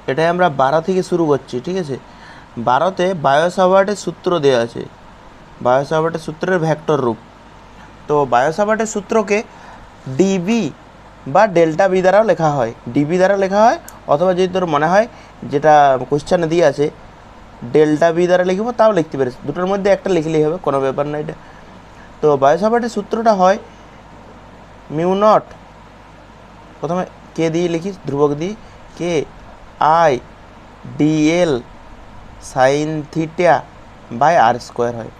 এটাই আমরা 12 থেকে শুরু করছি, ঠিক আছে। 12তে বায়ো-সাভার্টের সূত্র দেওয়া আছে, বায়ো-সাভার্টের সূত্রের ভেক্টর রূপ। তো বায়ো-সাভার্টের সূত্রকে ডিবি বা ডেল্টা বি দ্বারাও লেখা হয়, ডিবি দ্বারা লেখা হয়, অথবা যদি তোর মনে হয় যেটা কোশ্চেনে দিয়ে আছে ডেল্টা বি দ্বারা লিখব তাও লিখতে পারিস, দুটোর মধ্যে একটা লিখলেই হবে, কোনো ব্যাপার না এটা। তো বায়ো-সাভার্টের সূত্রটা হয় মিউ নট, প্রথমে কে দিয়ে লিখিস, ধ্রুবক দিই, K I dl sine theta by r square হয়,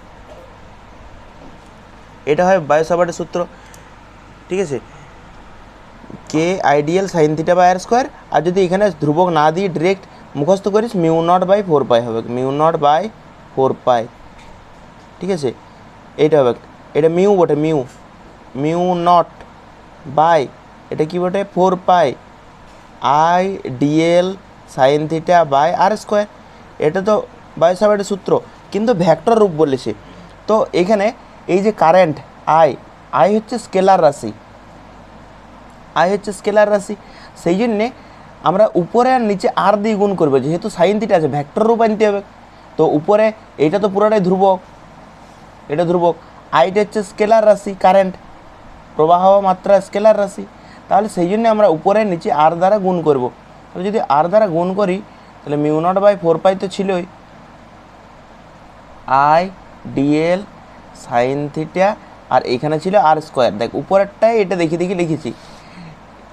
এটা হয় বায়ো-সাভার্টের সূত্র, ঠিক আছে। K I dl sine theta by r square, আর যদি এখানে ধ্রুবক না দিয়ে ডিরেক্ট মুখস্থ করিস মিউ নট বাই 4 পাই হবে, মিউ নট বাই 4 পাই, ঠিক আছে। এইটা হবে, এটা মিউ বটে, মিউ মিউ নট বাই এটা কি বটে 4 pi I dl sine theta by r square, এটা তো বায়ো-সাভার্টের সূত্র, কিন্তু ভেক্টর রূপ বলেছে। তো এখানে এই যে কারেন্ট আই, আই হচ্ছে স্কেলার রাশি, আই হচ্ছে স্কেলার রাশি, সেই জন্যে আমরা উপরে আর নিচে আর দিয়ে গুণ করবো, যেহেতু সাইন থিটা আছে ভেক্টর রূপ আনতে হবে। তো উপরে এইটা তো পুরোটাই ধ্রুবক, এটা ধ্রুবক, আইটা হচ্ছে স্কেলার রাশি, কারেন্ট প্রবাহ মাত্রা স্কেলার রাশি, তাহলে সেই জন্য আমরা উপরে নিচে আর দ্বারা গুণ করব। তাহলে যদি আর দ্বারা গুণ করি তাহলে মিউ নট বাই 4 পাই তো ছিলই, আই ডিএল সাইন থিটা, আর এখানে ছিল আর স্কোয়ার, দেখ উপরেরটাই এটা দেখি দেখি লিখেছি।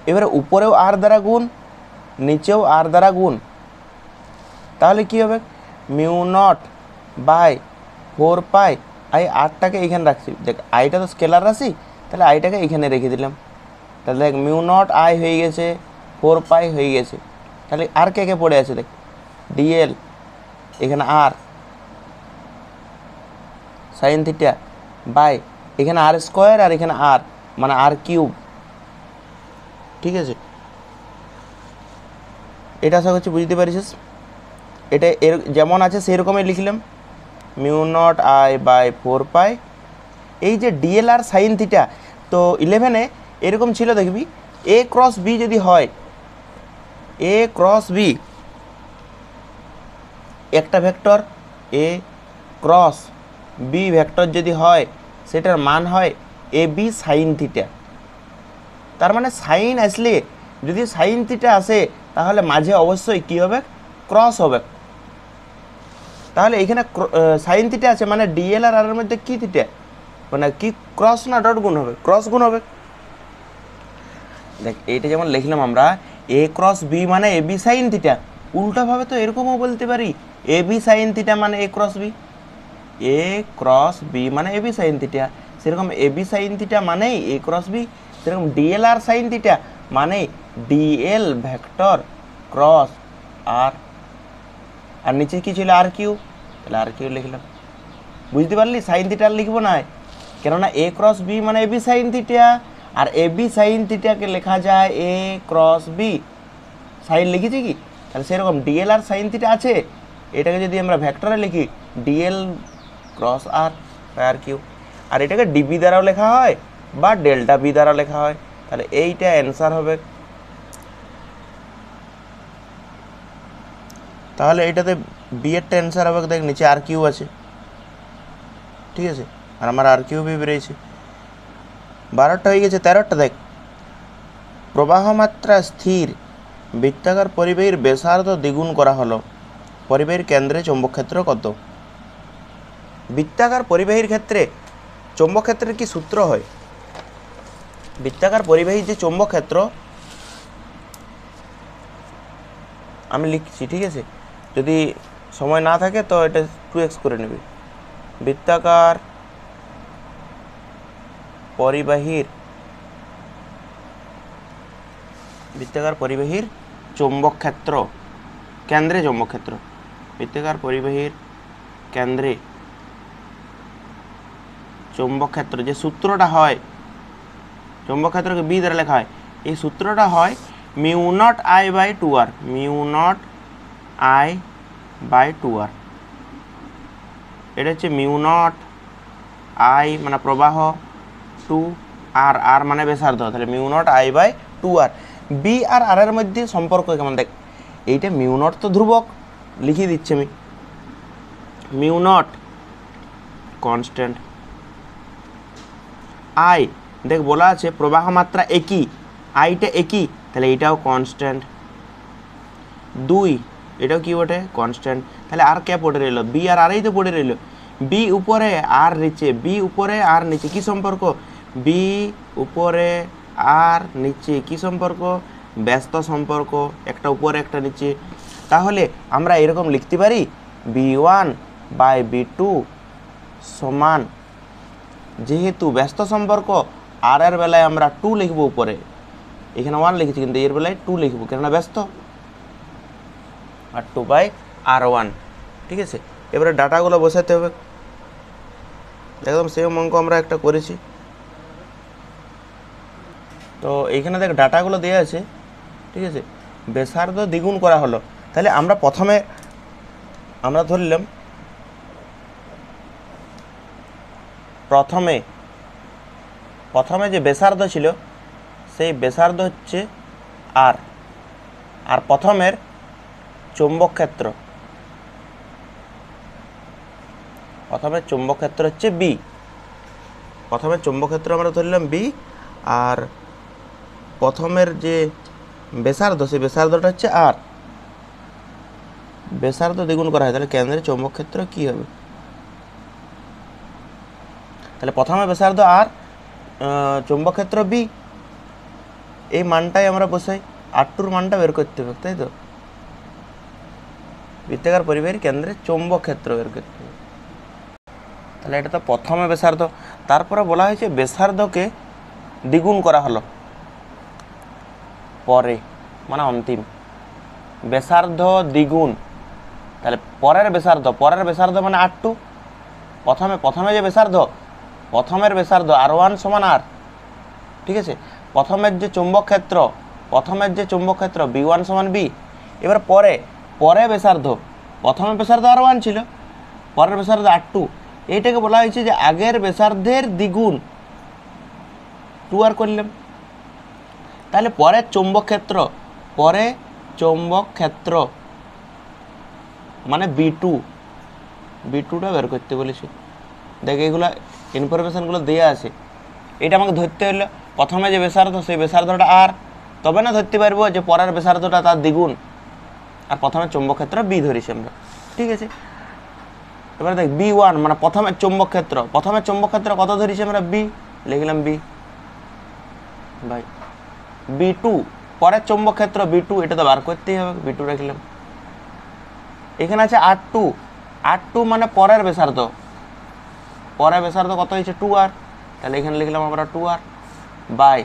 এবারে উপরেও আর দ্বারা গুণ, নিচেও আর দ্বারা গুণ, তাহলে কী হবে mu naught by 4 pi, I আরটাকে এখানে রাখছি, দেখ আইটা তো স্কেলার রাশি, তাহলে আইটাকে এখানে রেখে দিলাম, তাহলে দেখ মিউ নট আই হয়ে গেছে, 4 পাই হয়ে গেছে। তাহলে আর কে কে পড়ে আছে দেখ, ডিএল, এখানে আর সাইন থিটা বাই এখানে আর স্কোয়ার, আর এখানে আর মানে আর কিউব, ঠিক আছে। এটা আশা করছি বুঝতে পারিস, এটা এর যেমন আছে সেরকমই লিখলাম, মিউ নট আই বাই 4 পাই, এই যে ডিএল আর সাইন থিটা, তো 11-এ এরকম ছিল দেখবি, এ ক্রস বি যদি হয়, এ ক্রস বি একটা ভেক্টর, এ ক্রস বি ভেক্টর যদি হয় সেটার মান হয় এ বি সাইন থিটা, তার মানে সাইন আসলে যদি সাইন থিটা আসে তাহলে মাঝে অবশ্যই কী হবে, ক্রস হবে। তাহলে এখানে সাইন থিটা আছে মানে ডিএল আর এর মধ্যে কী থিটা, মানে কি ক্রস না ডট গুণ হবে, ক্রস গুণ হবে। দেখ এইটা যেমন লিখলাম আমরা এ ক্রস বি মানে এ বি সাইন থিটা, উল্টাভাবে তো এরকমও বলতে পারি এ বি সাইন থিটা মানে এ ক্রস বি, এ ক্রস বি মানে এ বি সাইন থিটা, সেরকম এ বি সাইন থিটা মানেই এ ক্রস বি, সেরকম ডিএল আর সাইন থিটা মানে ডিএল ভেক্টর ক্রস আর, আর নিচে কি ছিল আর কিউ, তাহলে আর কিউ লিখলাম। বুঝতে পারলি সাইন থিটা লিখবো না, কেননা এ ক্রস বি মানে A B sine theta, R A B sign থিটাকে লেখা যায় এ ক্রস বি, সাইন লিখেছি কি, তাহলে সেরকম ডিএল আর সাইন থিটা আছে, এটাকে যদি আমরা ভেক্টরে লিখি ডিএল ক্রস আর আর কিউ, আর এটাকে ডিবি দ্বারাও লেখা হয় বা ডেল্টা বি দ্বারা লেখা হয়, তাহলে এইটা অ্যান্সার হবে। তাহলে এইটাতে বি এরটা অ্যান্সার হবে, দেখ নিচে আর কিউ আছে, ঠিক আছে, আর আমার আর কিউ বি বেরিয়েছে। 12টা হয়ে গেছে, 13টা দেখ, প্রবাহ মাত্রা স্থির, বৃত্তাকার পরিবাহীর ব্যাসার্ধ দ্বিগুণ করা হলো, পরিবাহীর কেন্দ্রে চৌম্বক ক্ষেত্র কত? বৃত্তাকার পরিবাহীর ক্ষেত্রে চৌম্বক ক্ষেত্রের কি সূত্র হয়? বৃত্তাকার পরিবাহীর যে চৌম্বক ক্ষেত্র আমি লিখছি, ঠিক আছে, যদি সময় না থাকে তো এটা 2x করে নেবে। বৃত্তাকার পরিবাহীর চৌম্বক ক্ষেত্র, কেন্দ্রে চৌম্বক ক্ষেত্র, বৃত্তাকার পরিবাহীর কেন্দ্রে চৌম্বক ক্ষেত্র যে সূত্রটা হয়, চৌম্বক ক্ষেত্রকে বি দ্বারা লেখা হয়, এই সূত্রটা হয় mu naught I by 2r, mu naught I by 2r, এটা হচ্ছে মিউ নট আই মানে প্রবাহ, 2r, আর মানে ব্যাসার্ধ, তাহলে mu naught I by 2r। B আর আর এর মধ্যে সম্পর্ক কেমন দেখ, এইটা মিউ নট তো ধ্রুবক, লিখিয়ে দিচ্ছি আমি, মিউ নট কনস্ট্যান্ট। আই দেখ বলা আছে প্রবাহ মাত্রা একই, আইটা একই, তাহলে এইটাও কনস্ট্যান্ট। 2 এটাও কি বটে কনস্ট্যান্ট। তাহলে আর কে পড়ে রইল, বি আর আরই তো পড়ে রইল, বি উপরে আর নিচে, বি উপরে আর নিচে কি সম্পর্ক, বি উপরে আর নিচে কি সম্পর্ক, ব্যস্ত সম্পর্ক, একটা উপরে একটা নিচে। তাহলে আমরা এরকম লিখতে পারি B1/B2 সমান, যেহেতু ব্যস্ত সম্পর্ক আর এর বেলায় আমরা 2 লিখব, উপরে এখানে 1 লিখেছি কিন্তু এর বেলায় 2 লিখব, কেননা ব্যস্ত, আর 2/R1। ঠিক আছে, এবারে ডাটাগুলো বসাতে হবে, একদম সেম অঙ্ক আমরা একটা করেছি। তো এইখানে দেখ ডাটাগুলো দেওয়া আছে, ঠিক আছে, ব্যাসার্ধ দ্বিগুণ করা হলো। তাহলে আমরা প্রথমে আমরা ধরলাম প্রথমে যে ব্যাসার্ধ ছিল সেই ব্যাসার্ধ হচ্ছে আর, আর প্রথমের চৌম্বক ক্ষেত্র, প্রথমের চৌম্বক ক্ষেত্র হচ্ছে বি, প্রথমের চৌম্বক ক্ষেত্র আমরা ধরলাম বি, আর প্রথমের যে ব্যাসার্ধ সেই ব্যাসার্ধটা হচ্ছে আর, ব্যাসার্ধ দ্বিগুণ করা হয়, তাহলে কেন্দ্রের চৌম্বক ক্ষেত্র কি হবে, তাহলে প্রথমে ব্যাসার্ধ আর, চৌম্বক ক্ষেত্র বি, এই মানটাই আমরা বসাই, R2 মানটা বের করতে হবে, তাই তো, বৃত্তাকার পরিবাহীর কেন্দ্রে চৌম্বক ক্ষেত্র বের করতে হবে। তাহলে এটা তো প্রথমে ব্যাসার্ধ, তারপরে বলা হয়েছে ব্যাসার্ধকে দ্বিগুণ করা হলো পরে, মানে অন্তিম ব্যাসার্ধ দ্বিগুণ, তাহলে পরের ব্যাসার্ধ মানে R2, প্রথমে যে ব্যাসার্ধ, প্রথমের ব্যাসার্ধ R1 সমান আর, ঠিক আছে, প্রথমের যে চৌম্বক ক্ষেত্র B1 সমান বি। এবার পরে ব্যাসার্ধ, প্রথমের ব্যাসার্ধ R1 ছিল, পরের ব্যাসার্ধ R2, এইটাকে বলা হয়েছে যে আগের ব্যাসার্ধের দ্বিগুণ, 2R করলাম। তাহলে পরের চৌম্বক ক্ষেত্র মানে B2টা বের করতে বলেছি। দেখ এইগুলো ইনফরমেশনগুলো দেওয়া আছে, এটা আমাকে ধরতে হলো প্রথমে যে ব্যাসার্ধ সেই ব্যাসার্ধটা আর, তবে না ধরতে পারবো যে পরের ব্যাসার্ধটা তার দ্বিগুণ, আর প্রথমে চৌম্বক ক্ষেত্র বি ধরেছি আমরা, ঠিক আছে। এবার দেখ B1 মানে প্রথমের চৌম্বক ক্ষেত্র কত ধরেছি আমরা, বি, লিখলাম বি ভাই, B2 পরের চৌম্বক ক্ষেত্র B2, এটা তো বার করতেই হবে, B2 রাখলাম। এখানে আছে R2 মানে পরের ব্যাসার্ধ কত হয়েছে 2R, তাহলে এখানে লিখলাম আমরা 2R বাই,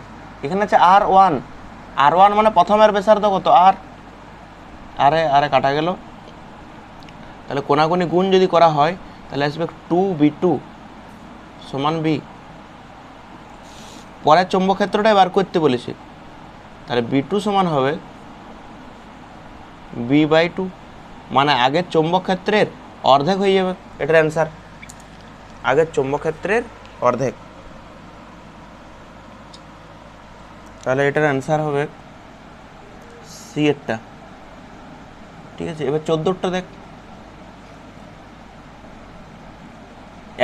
এখানে আছে R1 মানে প্রথমের ব্যাসার্ধ কত আর, আরে কাটা গেল, তাহলে কোনাকুনি গুণ যদি করা হয় তাহলে আসবে 2B2 সমান বি, পরের চৌম্বক ক্ষেত্রটাই বার করতে বলেছি, তাহলে B2 সমান হবে B/2, মানে আগের চৌম্বক ক্ষেত্রের অর্ধেক হয়ে যাবে, এটার অ্যান্সার আগের চৌম্বক ক্ষেত্রের অর্ধেক, তাহলে এটার অ্যান্সার হবে সি এরটা, ঠিক আছে। এবার 14টা দেখ,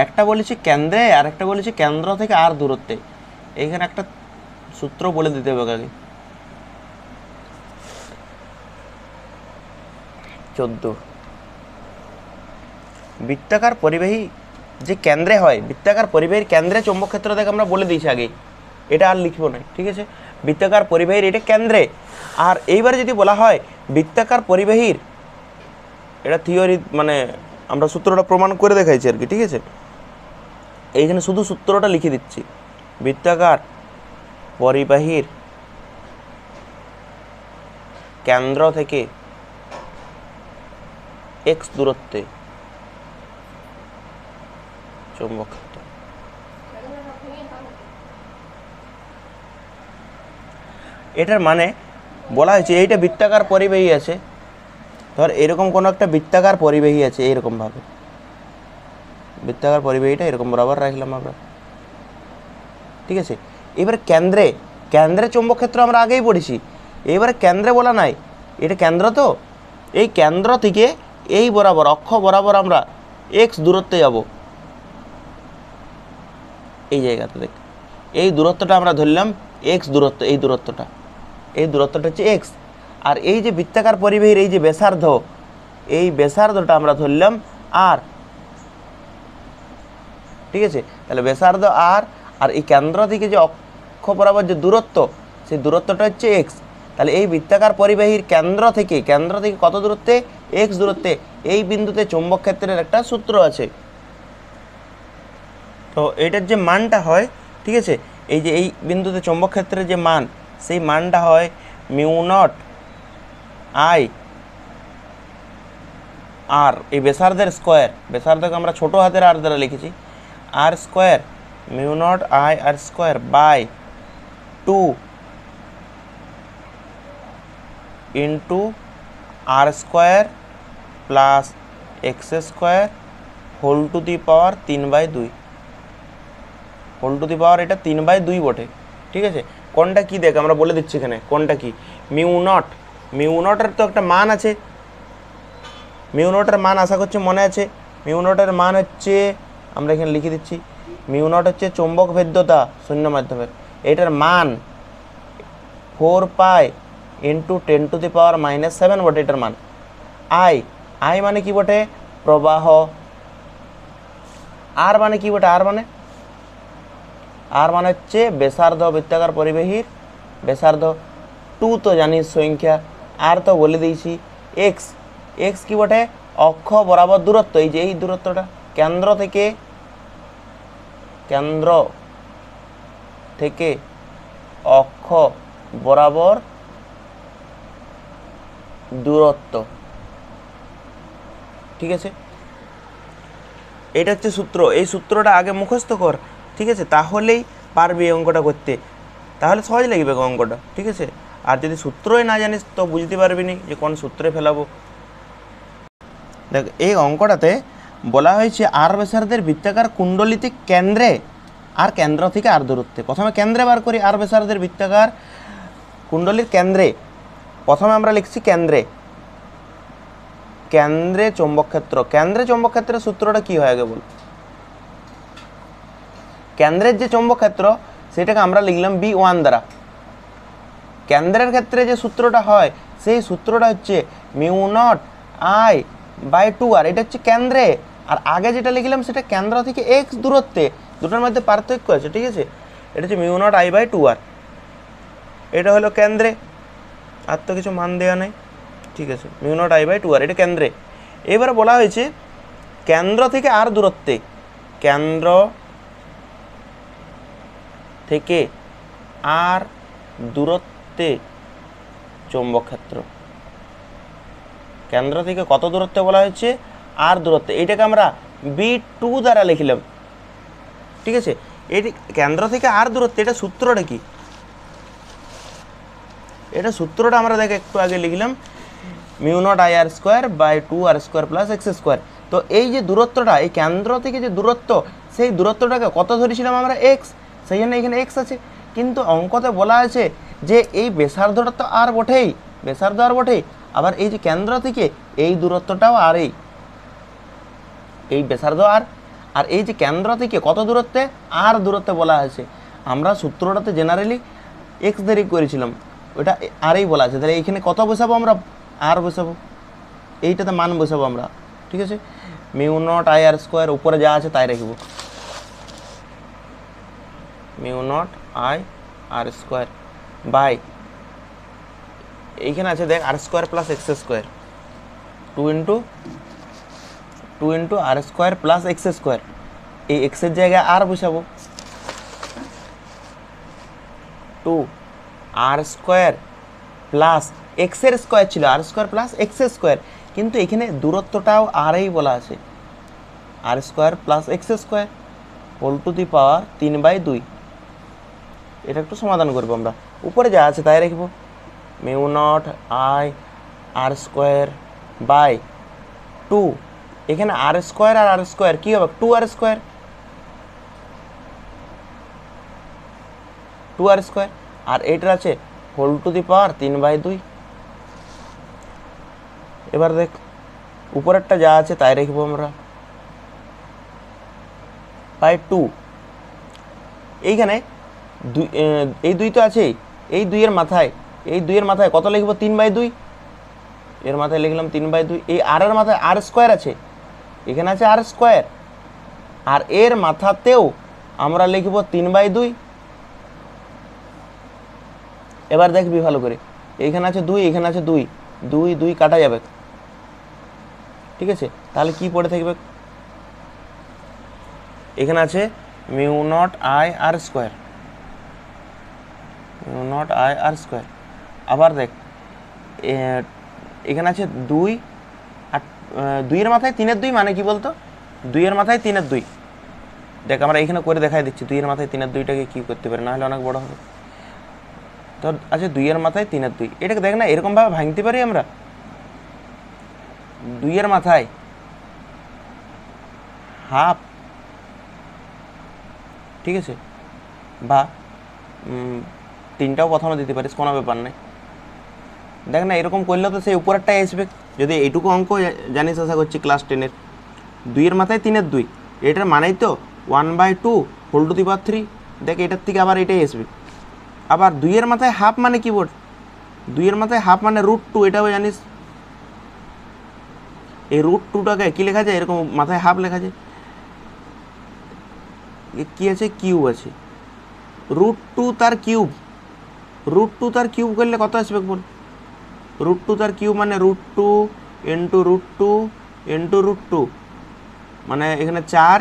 একটা বলেছি কেন্দ্রে আর একটা বলেছি কেন্দ্র থেকে আর দূরত্বে, এইখানে একটা সূত্র বলে দিতে হবে আগে। 14 বৃত্তাকার পরিবাহী যে কেন্দ্রে হয়, বৃত্তাকার পরিবাহীর কেন্দ্রে চৌম্বক ক্ষেত্র থেকে আমরা বলে দিয়েছি আগে, এটা আর লিখবো না, ঠিক আছে। বৃত্তাকার পরিবাহীর এটা কেন্দ্রে, আর এইবারে যদি বলা হয় বৃত্তাকার পরিবাহীর, এটা থিওরি মানে আমরা সূত্রটা প্রমাণ করে দেখাইছি আর কি, ঠিক আছে। এইখানে শুধু সূত্রটা লিখে দিচ্ছি, বৃত্তাকার পরিবাহীর কেন্দ্র থেকে x দূরত্বে চৌম্বক ক্ষেত্র, এটার মানে বলা হয়েছে এইটা বৃত্তাকার পরিবাহী আছে, ধর এরকম কোনো একটা বৃত্তাকার পরিবাহী আছে, এইরকমভাবে বৃত্তাকার পরিবাহীটা এরকম বরাবর রাখলাম আমরা, ঠিক আছে। এবার কেন্দ্রে চৌম্বক ক্ষেত্র আমরা আগেই পড়েছি, এবারে কেন্দ্রে বলা নাই, এটা কেন্দ্র, তো এই কেন্দ্র থেকে এই বরাবর অক্ষ বরাবর আমরা এক্স দূরত্বে যাব, এই জায়গাতে দেখ এই দূরত্বটা আমরা ধরলাম এক্স দূরত্ব, এই দূরত্বটা হচ্ছে এক্স। আর এই যে বৃত্তাকার পরিবাহীর এই যে ব্যাসার্ধ, এই ব্যাসার্ধটা আমরা ধরলাম আর, ঠিক আছে। তাহলে ব্যাসার্ধ আর, আর এই কেন্দ্র থেকে যে অক্ষ বরাবর যে দূরত্ব, সেই দূরত্বটা হচ্ছে এক্স। তাহলে এই বৃত্তাকার পরিবাহীর কেন্দ্র থেকে কত দূরত্বে? এক্স দূরত্বে এই বিন্দুতে চৌম্বক ক্ষেত্রের একটা সূত্র আছে। তো এটার যে মানটা হয়, ঠিক আছে, এই যে এই বিন্দুতে চৌম্বক ক্ষেত্রের যে মান, সেই মানটা হয় মিউ নট আই আর, এই ব্যাসার্ধের স্কোয়ার, ব্যাসার্ধকে আমরা ছোটো হাতের আর দ্বারা লিখেছি, r square mu naught I r square by 2 into r square plus x square whole to the power 3/2, whole to the power এটা 3/2 বটে, ঠিক আছে। কোনটা কি দেখ আমরা বলে দিচ্ছি এখানে কোনটা কি। মিউ নটের তো একটা মান আছে, মিউ নটের মান আশা করছি মনে আছে। মিউ নটের মান হচ্ছে, আমরা এখানে লিখে দিচ্ছি, মিউ নট হচ্ছে চৌম্বক ভেদ্যতা শূন্য মাধ্যমের, এটার মান 4 পাই ইন্টু 10⁻⁻7 বটে এটার মান। আই মানে কি বটে? প্রবাহ। আর মানে কি বটে? আর মানে হচ্ছে ব্যাসার্ধ, বৃত্তাকার পরিবাহীর ব্যাসার্ধ। 2 তো জানিস সংখ্যা, আর তো বলে দিয়েছি। এক্স কি বটে? অক্ষ বরাবর দূরত্ব, এই যে এই দূরত্বটা কেন্দ্র থেকে অক্ষ বরাবর দূরত্ব, ঠিক আছে। এটা হচ্ছে সূত্র, এই সূত্রটা আগে মুখস্থ কর, ঠিক আছে, তাহলেই পারবি এই অঙ্কটা করতে, তাহলে সহজ লাগবে অঙ্কটা, ঠিক আছে। আর যদি সূত্রই না জানিস তো বুঝতে পারবি না যে কোন সূত্রে ফেলাবো। দেখ এই অঙ্কটাতে বলা হয়েছে আর ব্যাসার্ধের বৃত্তাকার কুণ্ডলিতে কেন্দ্রে আর কেন্দ্র থেকে আর দূরত্বে। প্রথমে কেন্দ্রে বার করি, আর ব্যাসার্ধের বৃত্তাকার কুণ্ডলীর কেন্দ্রে, প্রথমে আমরা লিখছি কেন্দ্রে চৌম্বক ক্ষেত্র। কেন্দ্রে চৌম্বক ক্ষেত্রের সূত্রটা কি হয় আগে বল। কেন্দ্রের যে চৌম্বক ক্ষেত্র সেটাকে আমরা লিখলাম B1 দ্বারা। কেন্দ্রের ক্ষেত্রে যে সূত্রটা হয় সেই সূত্রটা হচ্ছে mu naught I by 2r, এটা হচ্ছে কেন্দ্রে। আর আগে যেটা লিখলাম সেটা কেন্দ্র থেকে এক্স দূরত্বে, দুটোর মধ্যে পার্থক্য আছে, ঠিক আছে। এটা হচ্ছে mu naught I by 2r, এটা হলো কেন্দ্রে, আর তো কিছু মান দেওয়া নেই, ঠিক আছে। Mu naught I by 2r এটা কেন্দ্রে। এবারে বলা হয়েছে কেন্দ্র থেকে আর দূরত্বে, কেন্দ্র থেকে আর দূরত্বে চৌম্বক ক্ষেত্র। কেন্দ্র থেকে কত দূরত্বে বলা হয়েছে? আর দূরত্বে, এইটাকে আমরা B2 দ্বারা লিখলাম, ঠিক আছে। এটি কেন্দ্র থেকে আর দূরত্বে, এটা সূত্রটা কি? এটা সূত্রটা আমরা দেখ একটু আগে লিখলাম, mu naught I r square by 2r square plus x square. তো এই যে দূরত্বটা, এই কেন্দ্র থেকে যে দূরত্ব, সেই দূরত্বটাকে কত ধরেছিলাম আমরা? এক্স, সেই জন্য এখানে এক্স আছে। কিন্তু অঙ্কতে বলা আছে যে এই ব্যাসার্ধটা তো আর বটেই, ব্যাসার্ধ আর বটেই, আবার এই যে কেন্দ্র থেকে এই দূরত্বটাও আর, এই ব্যাসার্ধ আর এই যে কেন্দ্র থেকে কত দূরত্বে? আর দূরত্বে বলা আছে। আমরা সূত্রটাতে জেনারেলি এক্স ধরে করেছিলাম, ওটা আরই বলা আছে। তাহলে এইখানে কত বসাবো আমরা? আর বসাবো, এইটাতে মান বসাবো আমরা, ঠিক আছে। Mu naught I r square উপরে যা আছে তাই রাখবো, mu naught I r square by, এইখানে আছে দেখ r square plus x square, 2 into r square plus x square. এই এক্সের জায়গায় আর বসাবো, 2 আর স্কোয়ার প্লাস এক্সের স্কোয়ার ছিল, r square plus x square, কিন্তু এখানে দূরত্বটাও আরই বলা আছে, r square plus x square whole to the power 3/2। এটা একটু সমাধান করবো আমরা, উপরে যা আছে তাই রাখবো, mu naught I r square by 2, এখানে আর স্কোয়ার আর স্কোয়ার কী হবে? 2r স্কোয়ার, 2r স্কোয়ার, আর এইটার আছে হোল টু দি পাওয়ার 3/2। এবার দেখ উপরেরটা যা আছে তাই রাখবো আমরা, বাই 2। এইখানে এই 2 তো আছেই, এই 2-এর মাথায়, এই 2-এর মাথায় কত লিখবো? 3/2। এর মাথায় লিখলাম 3/2। এই আর মাথায় আর স্কোয়ার আছে, এখানে আছে আর স্কোয়ার, আর এর মাথাতেও আমরা লিখব 3/2। এবার দেখবি ভালো করে, এইখানে আছে 2, এখানে আছে 2, 2 2 কাটা যাবে, ঠিক আছে? তাহলে কি পড়ে থাকবে? এখানে আছে mu naught I r square, mu naught I r square. আবার দেখ এখানে আছে 2, আর 2-এর মাথায় 3-এর 2 মানে কি বলতো? 2-এর মাথায় 3-এর 2। দেখ আমরা এখানে করে দেখাই দিচ্ছি 2-এর মাথায় 3-এর 2টাকে কী করতে পারে, না হলে অনেক বড় হবে। তো আচ্ছা 2-এর মাথায় 3-এর 2, এটাকে দেখ না এরকমভাবে ভাঙতে পারি আমরা। 2-এর মাথায় হাফ, ঠিক আছে, বা 3টাও প্রথমে দিতে পারিস, কোনো ব্যাপার নেই। দেখ না এরকম করলে তো সেই উপরেরটাই আসবে। যদি এইটুকু অঙ্ক জানিস আশা করছি ক্লাস 10-এর, 2-এর মাথায় 3-এর 2, এটার মানেই তো 1/2 হোল টু দি পাওয়ার 3। দেখ এটার থেকে আবার এটাই আসবে। আবার 2-এর মাথায় হাফ মানে কি বোর্ড? 2-এর মাথায় হাফ মানে √2, এটাও জানিস। এই √2টাকে কী লেখা যায়? এরকম মাথায় হাফ লেখা যায়। কী আছে? কিউব আছে। √2 তার কিউব, √2 তার কিউব করলে কত আসবে বল? √2 তার কিউব মানে √2 ইন্টু √2 ইন্টু √2, মানে এখানে 4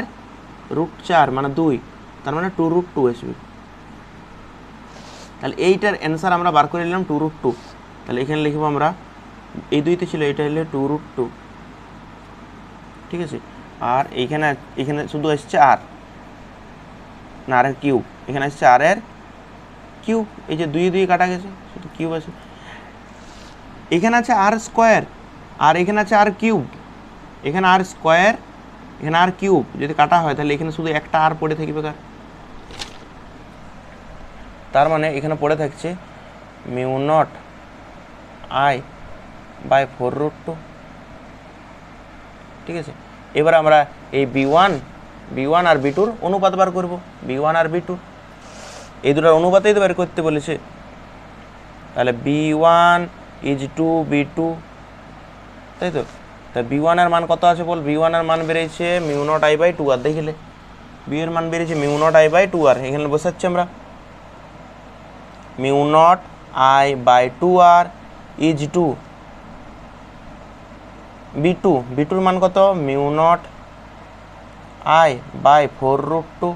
√4 মানে 2, তার মানে 2√2 আসবে। তাহলে এইটার অ্যান্সার আমরা বার করে নিলাম 2√2। তাহলে এখানে লিখবো আমরা, এই 2তে ছিল, এটা হলে 2√2, ঠিক আছে। আর এইখানে এখানে শুধু আসছে আর না, আর কিউব, এখানে আসছে আর এর কিউব। এই যে 2 2 কাটা গেছে, শুধু কিউব আছে। এখানে আছে আর স্কোয়ার, আর এখানে আছে আর কিউব। এখানে আর স্কোয়ার, এখানে আর কিউব যদি কাটা হয় তাহলে এখানে শুধু একটা আর পড়ে থাকবে। তার মানে এখানে পড়ে থাকছে মিউ নট আই বাই 4√2, ঠিক আছে। এবার আমরা এই বি ওয়ান আর বি টুর অনুপাত বার করবো। বি1 আর বি2 এই দুটার অনুপাতেই তো বের করতে বলেছে। তাহলে বি1 ইজ টু বি2, তাই তো। তা বি1 এর মান কত আছে বল? বি1 এর মান বেরিয়েছে mu naught I by 2 r. দেখিলে বি এর মান বেরিয়েছে mu naught I by 2 r. এখানে বসাচ্ছি আমরা mu naught I by 2 r is to বি2। বি2 এর মান কত? মিউ নট আই বাই 4√2,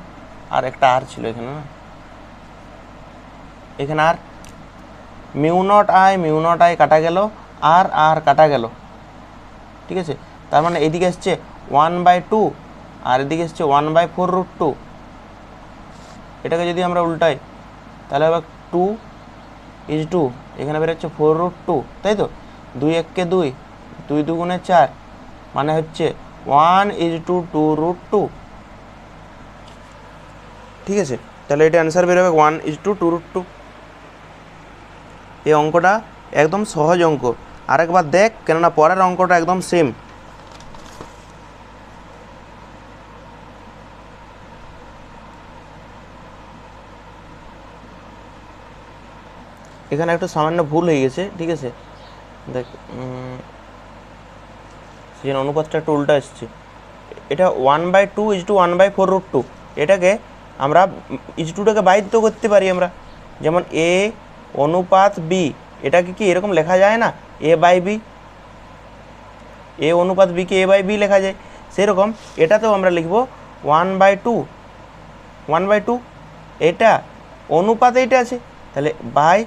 আর একটা আর ছিল এখানে না, এখানে আর মিউ নট আই কাটা গেল, আর কাটা গেল, ঠিক আছে। তার মানে এদিকে আসছে 1/2 আর এদিকে আসছে 1/4√2। এটাকে যদি আমরা উল্টাই তাহলে হবে 2 ইজ টু, এখানে বেরোচ্ছে 4√2, তাই তো। 2 1 2, 2 2 গুণে 4, মানে হচ্ছে 1 ইজ টু 2√2, ঠিক আছে। তাহলে এটা অ্যান্সার বেরোবে 1 ইজ টু 2√2। এই অঙ্কটা একদম সহজ অঙ্ক, আরেকবার দেখ, কেননা পরের অঙ্কটা একদম সেম। এখানে একটু সামান্য ভুল হয়ে গেছে, ঠিক আছে। দেখ সেজন্য অনুপাতটা একটু উল্টা এসছে। এটা 1/2 ইজ টু 1/4√2, এটাকে আমরা ইজ টুটাকে বাইর তো করতে পারি আমরা, যেমন এ অনুপাত বি, এটাকে কি এরকম লেখা যায় না? এ বাই বি, এ অনুপাত বিকে এ বাই বি লেখা যায়। সেরকম এটাতেও আমরা লিখব 1/2, এটা অনুপাত এইটা আছে, তাহলে বাই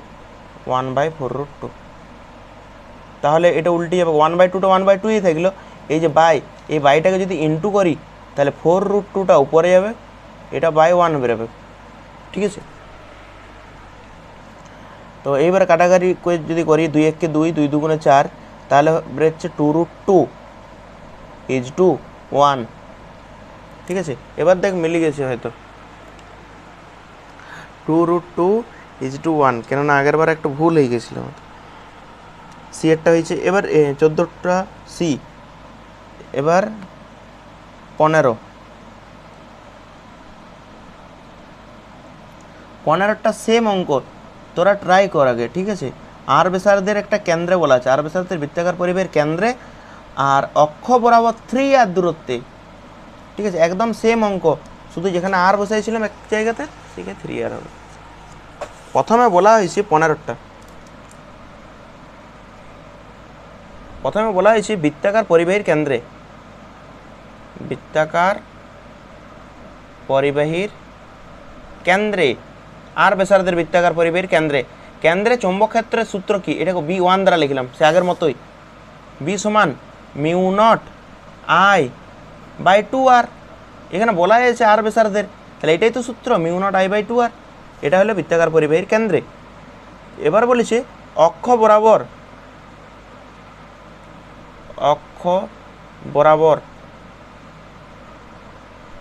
1/4√2। তাহলে এটা উল্টে যাবে, 1/2টা 1/2ই থাকলো। এই যে বাই, এই বাইটাকে যদি ইন্টু করি তাহলে 4√2টা উপরে যাবে, এটা বাই 1 বেরোবে, ঠিক আছে। তো এইবার কাটাকাটি যদি করি 2 1 2, 2 2 গুণে 4, তাহলে বেরোচ্ছে 2√2 ইজ টু 1, ঠিক আছে। এবার দেখ মিলে গেছে হয়তো 2√2 ইজ টু 1, কেননা আগের বার একটা ভুল হয়ে গেছিলো। সি এরটা হয়েছে। এবার 14টা সি, এবার 15টা সেম অঙ্ক তোরা ট্রাই কর আগে, ঠিক আছে। আর ব্যাসার্ধের একটা কেন্দ্রে বলা আছে, আর ব্যাসার্ধের বৃত্তাকার পরিবাহীর কেন্দ্রে আর অক্ষ বরাবর 3 আর দূরত্বে, ঠিক আছে, একদম সেম অঙ্ক, শুধু যেখানে আর বসাইছিলাম এক জায়গাতে সেখানে 3 আর হবে। প্রথমে বলা হয়েছে 15টা, প্রথমে বলা হয়েছে বৃত্তাকার পরিবাহীর কেন্দ্রে, বৃত্তাকার পরিবাহীর কেন্দ্রে আর ব্যাসার্ধের বৃত্তাকার পরিবাহীর কেন্দ্রে, কেন্দ্রে চৌম্বক ক্ষেত্রের সূত্র কি, এটাকে B1 দ্বারা লিখলাম সে আগের মতোই, বি সমান mu naught I by 2R। এখানে বলা হয়েছে আর ব্যাসার্ধের, তাহলে এটাই তো সূত্র, mu naught I by 2R। এটা হলো বৃত্তাকার পরিবাহীর কেন্দ্রে। এবার বলেছে অক্ষ বরাবর, অক্ষ বরাবর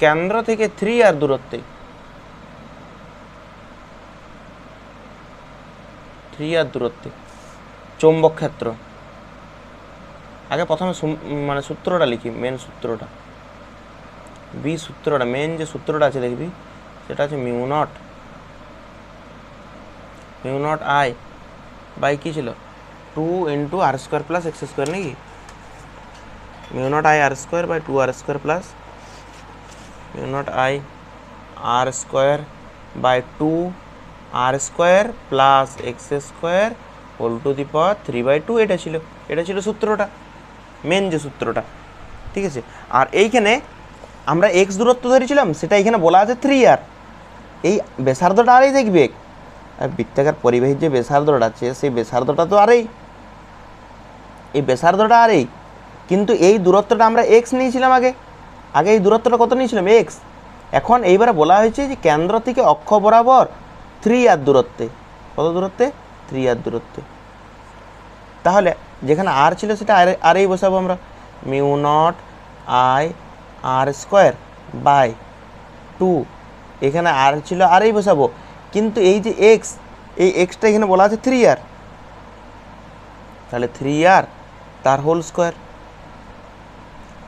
কেন্দ্র থেকে 3R দূরত্বে, 3R দূরত্বে চৌম্বক ক্ষেত্র। আগে প্রথমে মানে সূত্রটা লিখি, মেন সূত্রটা, বি সূত্রটা, মেন যে সূত্রটা আছে দেখবি সেটা আছে মিউ নট আই বাই কী ছিল 2 into r square plus x square, নাকি mu naught I r square by 2R square plus mu naught I r square by 2R square plus x square whole to the power 3/2। এটা ছিল সূত্রটা, main যে সূত্রটা, ঠিক আছে। আর এইখানে আমরা এক্স দূরত্ব ধরেছিলাম, সেটা এখানে বলা আছে 3R। এই ব্যাসার্ধটা আরেই দেখবে, আর বৃত্তাকার পরিবাহীর যে ব্যাসার্ধটা আছে সেই ব্যাসার্ধটা তো আরেই, এই ব্যাসার্ধটা আরেই, কিন্তু এই দূরত্বটা আমরা এক্স নিয়েছিলাম আগে এই দূরত্বটা কত নিয়েছিলাম, এক্স। এখন এইবারে বলা হয়েছে যে কেন্দ্র থেকে অক্ষ বরাবর 3R দূরত্বে, কত দূরত্বে, 3R দূরত্বে। তাহলে যেখানে আর ছিল সেটা আরেই বসাবো আমরা, mu naught I r square by 2, এখানে আর ছিল আরেই বসাবো, কিন্তু এই যে এক্স, এই এক্সটা এখানে বলা আছে 3R, তাহলে 3R তার হোল স্কোয়ার,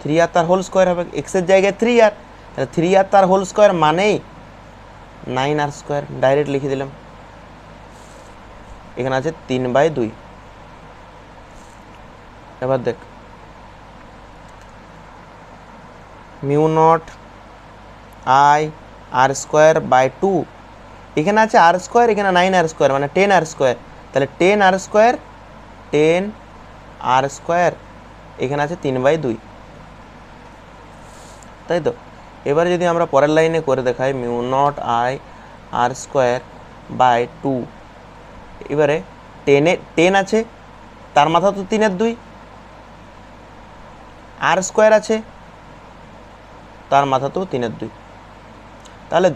3R তার হোল স্কোয়ার হবে, এক্সের জায়গায় 3R, তাহলে 3R তার হোল স্কোয়ার মানেই 9R স্কোয়ার, ডাইরেক্ট লিখে দিলাম। এখানে আছে 3/2। এবার দেখ mu naught I r square by 2, এখানে আছে আর স্কোয়ার, এখানে 9R স্কোয়ার মানে 10R স্কোয়ার, তাহলে 10R স্কোয়ার, 10R স্কোয়ার, এখানে আছে 3/2, তাই তো। এবারে যদি আমরা পরের লাইনে করে দেখাই mu naught I r square by 2, এবারে 10 আছে তার মাথা তো 3/2, আর স্কোয়ার আছে তার মাথা তো 3/2, তাহলে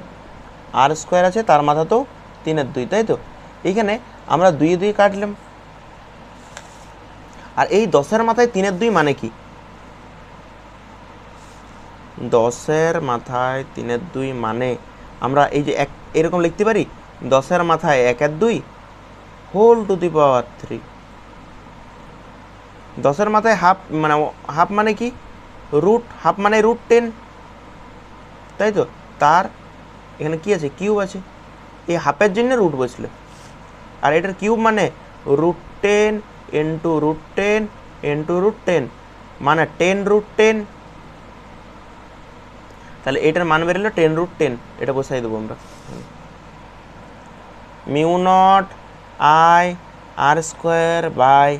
আর স্কোয়ার আছে তার মাথা তো 3/2, তাই তো। এইখানে আমরা 2 কাটলাম, আর এই 10-এর মাথায় 3/2 মানে কি, 10-এর মাথায় 3/2 মানে আমরা এই যে এরকম লিখতে পারি, 10-এর মাথায় 1/2 হোল টু দি পাওয়ার 3। 10-এর মাথায় হাফ মানে কি, রুট, হাফ মানে √10, তাই তো। তার এখানে কি আছে, কিউব আছে, এই হাফের জন্য রুট বসলো, আর এটার কিউব মানে √10 ইন্টু √10 ইন্টু √10 মানে 10√10, তাহলে এটার মান বেরোলো 10√10, এটা বসাই দেবো আমরা। Mu naught I r square by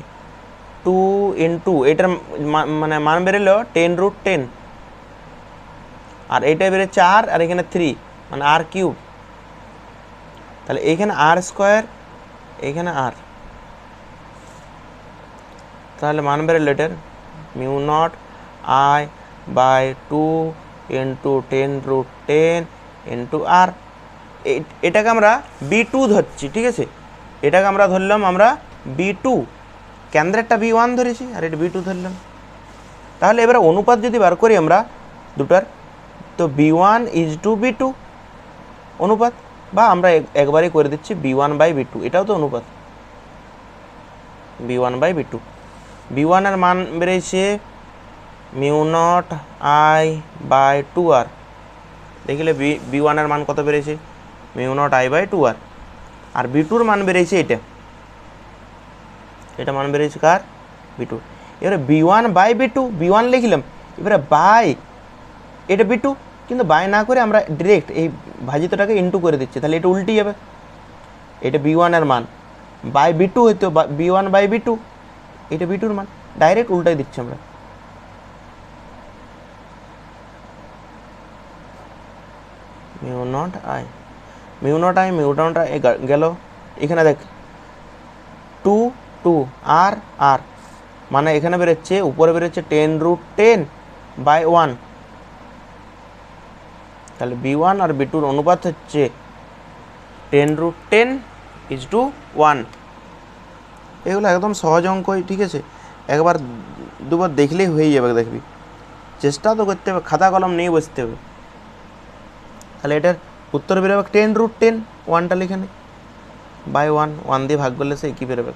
2 into এটার মানে মান বেরোলো 10√10, আর এইটা বেরোয় 4 আর এখানে 3 মানে আর কিউব, তাহলে এইখানে আর স্কোয়ার, এইখানে আর, তাহলে মান বেরোলো এটার mu naught I by 2 into 10√10 into r. এটাকে আমরা B2 ধরছি, ঠিক আছে, এটাকে আমরা ধরলাম আমরা B2, কেন্দ্রেরটা B1 ধরেছি আর এটা B2 ধরলাম। তাহলে এবার অনুপাত যদি বার করি আমরা দুটার, তো B1:B2 অনুপাত, বা আমরা একবারই করে দিচ্ছি B1/B2, এটাও তো অনুপাত। v1/v2। v1 এর মান বেরিয়েছে μ0I/2r। দেখলে v1 এর মান কত বেরিয়েছে μ0I/2r। আর v2 এর মান বেরিয়েছে এটা মান বেরিয়েছে কার v2। এবারে v1/v2 v1 লিখলাম, এবারে বাই এটা v2, কিন্তু বাই না করে আমরা ডিরেক্ট এই ভাজিতটাকে ইনটু করে দিচ্ছি, তাহলে এটা উল্টে যাবে। এটা v1 এর মান বাই v2 হইতো v1/v2, এটা v2 এর মান, ডাইরেক্ট উল্টাই দিচ্ছি আমরা। μ0I গেল। এখানে দেখ 2 2 আর আর, মানে এখানে বেরোচ্ছে উপরে বেরোচ্ছে 10√10/1, তাহলে v1 আর v2 এর অনুপাত হচ্ছে 10√10:1। এগুলো একদম সহজ অঙ্কই, ঠিক আছে, একবার দুবার দেখলেই হয়ে যাবে, দেখবি। চেষ্টা তো করতে হবে, খাতা কলম নিয়ে বসতে হবে। তাহলে এটার উত্তর বেরোবে 10√10, 1টা লিখে নে বাই 1 দিয়ে ভাগ করলে সে কী বেরোবে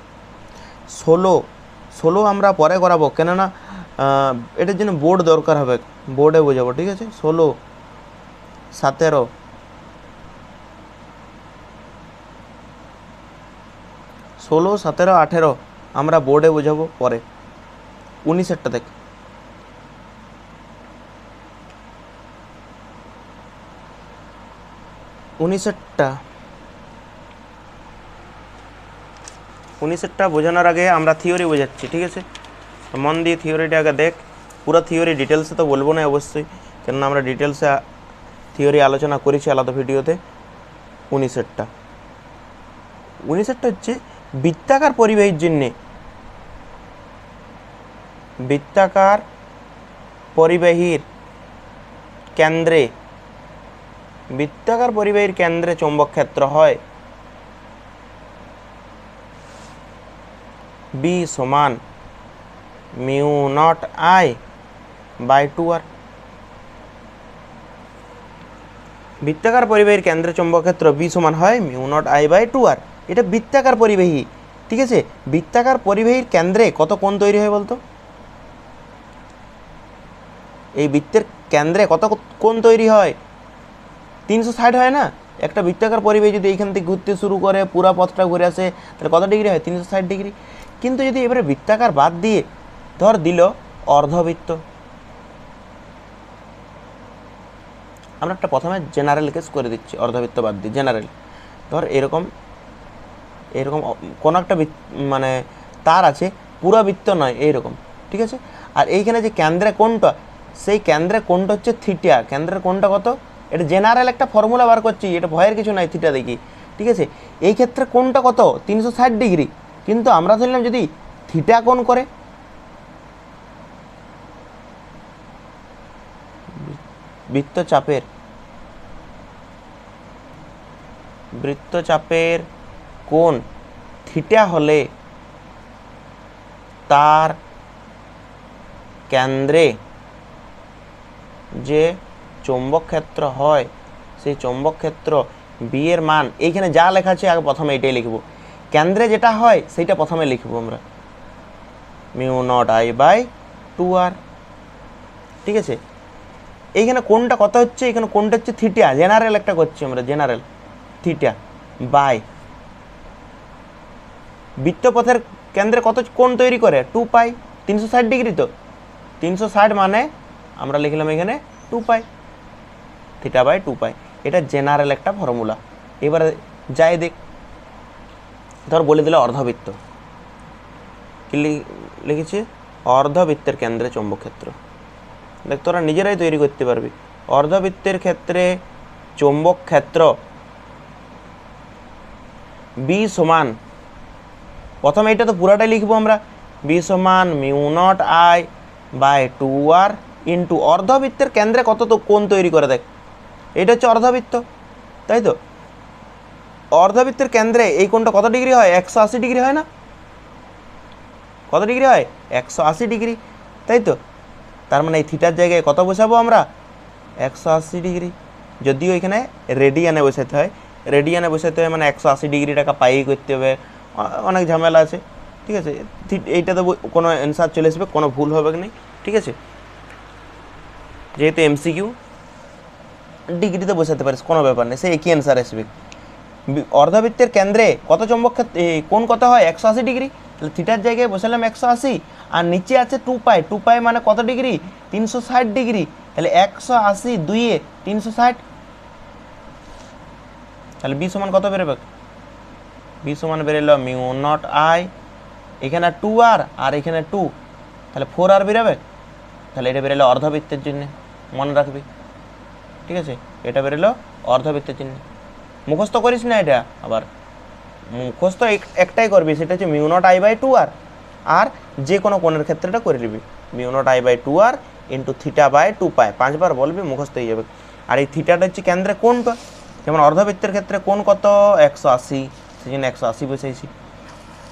16 আমরা পরে করাবো, কেননা এটার জন্য বোর্ড দরকার হবে, বোর্ডে বোঝাবো, ঠিক আছে। 16 17 16 17 18 আমরা বোর্ডে বোঝাবো পরে। 19টা দেখ, 19টা বোঝানোর আগে আমরা থিওরি বোঝাচ্ছি, ঠিক আছে। মন দিয়ে থিওরিটা আগে দেখ, পুরো থিওরি ডিটেলসে তো বলবো না অবশ্যই, কেননা আমরা ডিটেলসে থিওরি আলোচনা করেছি আলাদা ভিডিওতে। 19টা হচ্ছে বৃত্তাকার পরিবাহীর জন্যে, বৃত্তাকার পরিবাহীর কেন্দ্রে চৌম্বক ক্ষেত্র হয় B সমান μ0I/2r। বৃত্তাকার পরিবাহীর কেন্দ্রে চৌম্বক ক্ষেত্র B সমান হয় μ0I/2r। এটা বৃত্তাকার পরিবাহী, ঠিক আছে। বৃত্তাকার পরিবাহীর কেন্দ্রে কত কোণ তৈরি হয় বলতো? এই বৃত্তের কেন্দ্রে কত কোণ তৈরি হয়? 360 হয় না? একটা বৃত্তাকার পরিবাহী যদি এইখান থেকে ঘুরতে শুরু করে পুরা পথটা ঘুরে আসে, তাহলে কত ডিগ্রি হয়? 360 ডিগ্রি। কিন্তু যদি এবারে বৃত্তাকার বাদ দিয়ে ধর দিল অর্ধবৃত্ত, আমরা একটা প্রথমে জেনারেল কেস করে দিচ্ছি, অর্ধবৃত্ত বাদ দিয়ে জেনারেল। ধর এরকম কোনো একটা মানে তার আছে, পুরো বৃত্ত নয়, এইরকম, ঠিক আছে। আর এইখানে যে কেন্দ্রে কোণটা, সেই কেন্দ্রে কোণটা হচ্ছে থিটা। কেন্দ্রের কোণটা কত? এটা জেনারেল একটা ফর্মুলা বার করছি, এটা ভয়ের কিছু নাই, থিটা দেখি, ঠিক আছে। এই ক্ষেত্রে কোণটা কত? 360 ডিগ্রি। কিন্তু আমরা ধরলাম যদি থিটা কোণ করে, বৃত্তচাপের কোণ থিটা হলে তার কেন্দ্রে যে চৌম্বক ক্ষেত্র হয়, সেই চৌম্বক ক্ষেত্র বি এর মান, এইখানে যা লেখা আছে আগে প্রথমে এটাই লিখব, কেন্দ্রে যেটা হয় সেইটা প্রথমে লিখব আমরা, μ0I/2r, ঠিক আছে। এইখানে কোণটা কত হচ্ছে? এখানে কোণটা হচ্ছে থিটা, জেনারেল একটা করছি আমরা, জেনারেল থিটা বাই বৃত্তপথের কেন্দ্রে কত কোণ তৈরি করে? 2π, 360 ডিগ্রি। তো 360 মানে আমরা লিখলাম এখানে 2π, θ/2π। এটা জেনারেল একটা ফর্মুলা। এবারে যাই দেখ, ধর বলে দিলে অর্ধবৃত্ত, কি লিখেছি? অর্ধবৃত্তের কেন্দ্রে চৌম্বক ক্ষেত্র। দেখ তোরা নিজেরাই তৈরি করতে পারবি। অর্ধবৃত্তের ক্ষেত্রে চৌম্বক ক্ষেত্র বি সমান, প্রথমে এটা তো পুরাটাই লিখবো আমরা, বি সমান μ0I/2r ইন্টু অর্ধবৃত্তের কেন্দ্রে কত তো কোণ তৈরি করে। দেখ এটা হচ্ছে অর্ধবৃত্ত, তাই তো। অর্ধবৃত্তের কেন্দ্রে এই কোণটা কত ডিগ্রি হয়? 180 ডিগ্রি হয় না? কত ডিগ্রি হয়? 180 ডিগ্রি, তাই তো। তার মানে এই থিটার জায়গায় কত বসাবো আমরা? 180 ডিগ্রি। যদিও এখানে রেডিয়ানে বসাতে হয়, মানে 180 ডিগ্রিটাকে পাই করতে হবে, অনেক ঝামেলা আছে, ঠিক আছে, এইটাতে কোনো অ্যান্সার চলে আসবে, কোনো ভুল হবে না, ঠিক আছে। যেহেতু এমসিকিউ ডিগ্রিতে বসাতে পারিস, কোনো ব্যাপার নেই, সে একই অ্যান্সার আসবে। অর্ধবৃত্তের কেন্দ্রে কত চৌম্বক ক্ষেত্র কোণ কত হয় 180 ডিগ্রি, তাহলে থিটার জায়গায় বসালাম 180, আর নিচে আছে 2 পাই মানে কত ডিগ্রি 360 ডিগ্রি, তাহলে 180 2 360, তাহলে বি সমান কত বেরোবে, বি সমান বেরোলো মিউ নট আই, এখানে 2r আর এখানে 2, তাহলে 4r বেরোবে, তাহলে এটা বেরোলো অর্ধবৃত্তের জন্য, মনে রাখবি, ঠিক আছে, এটা বেরোলো অর্ধবৃত্তের জন্য। মুখস্থ করিস না এটা, আবার মুখস্থ একটাই করবি, সেটা হচ্ছে mu naught I by 2r, আর যে কোনো কোণের ক্ষেত্রেটা করে নিবি mu naught I by 2r into theta by 2 pi, 5বার বলবি, মুখস্থ হয়ে যাবে। আর এই থিটাটা হচ্ছে কেন্দ্রে কোণটা, যেমন অর্ধবৃত্তের ক্ষেত্রে কোণ কত 180, সেই জন্য 180 বসেছি।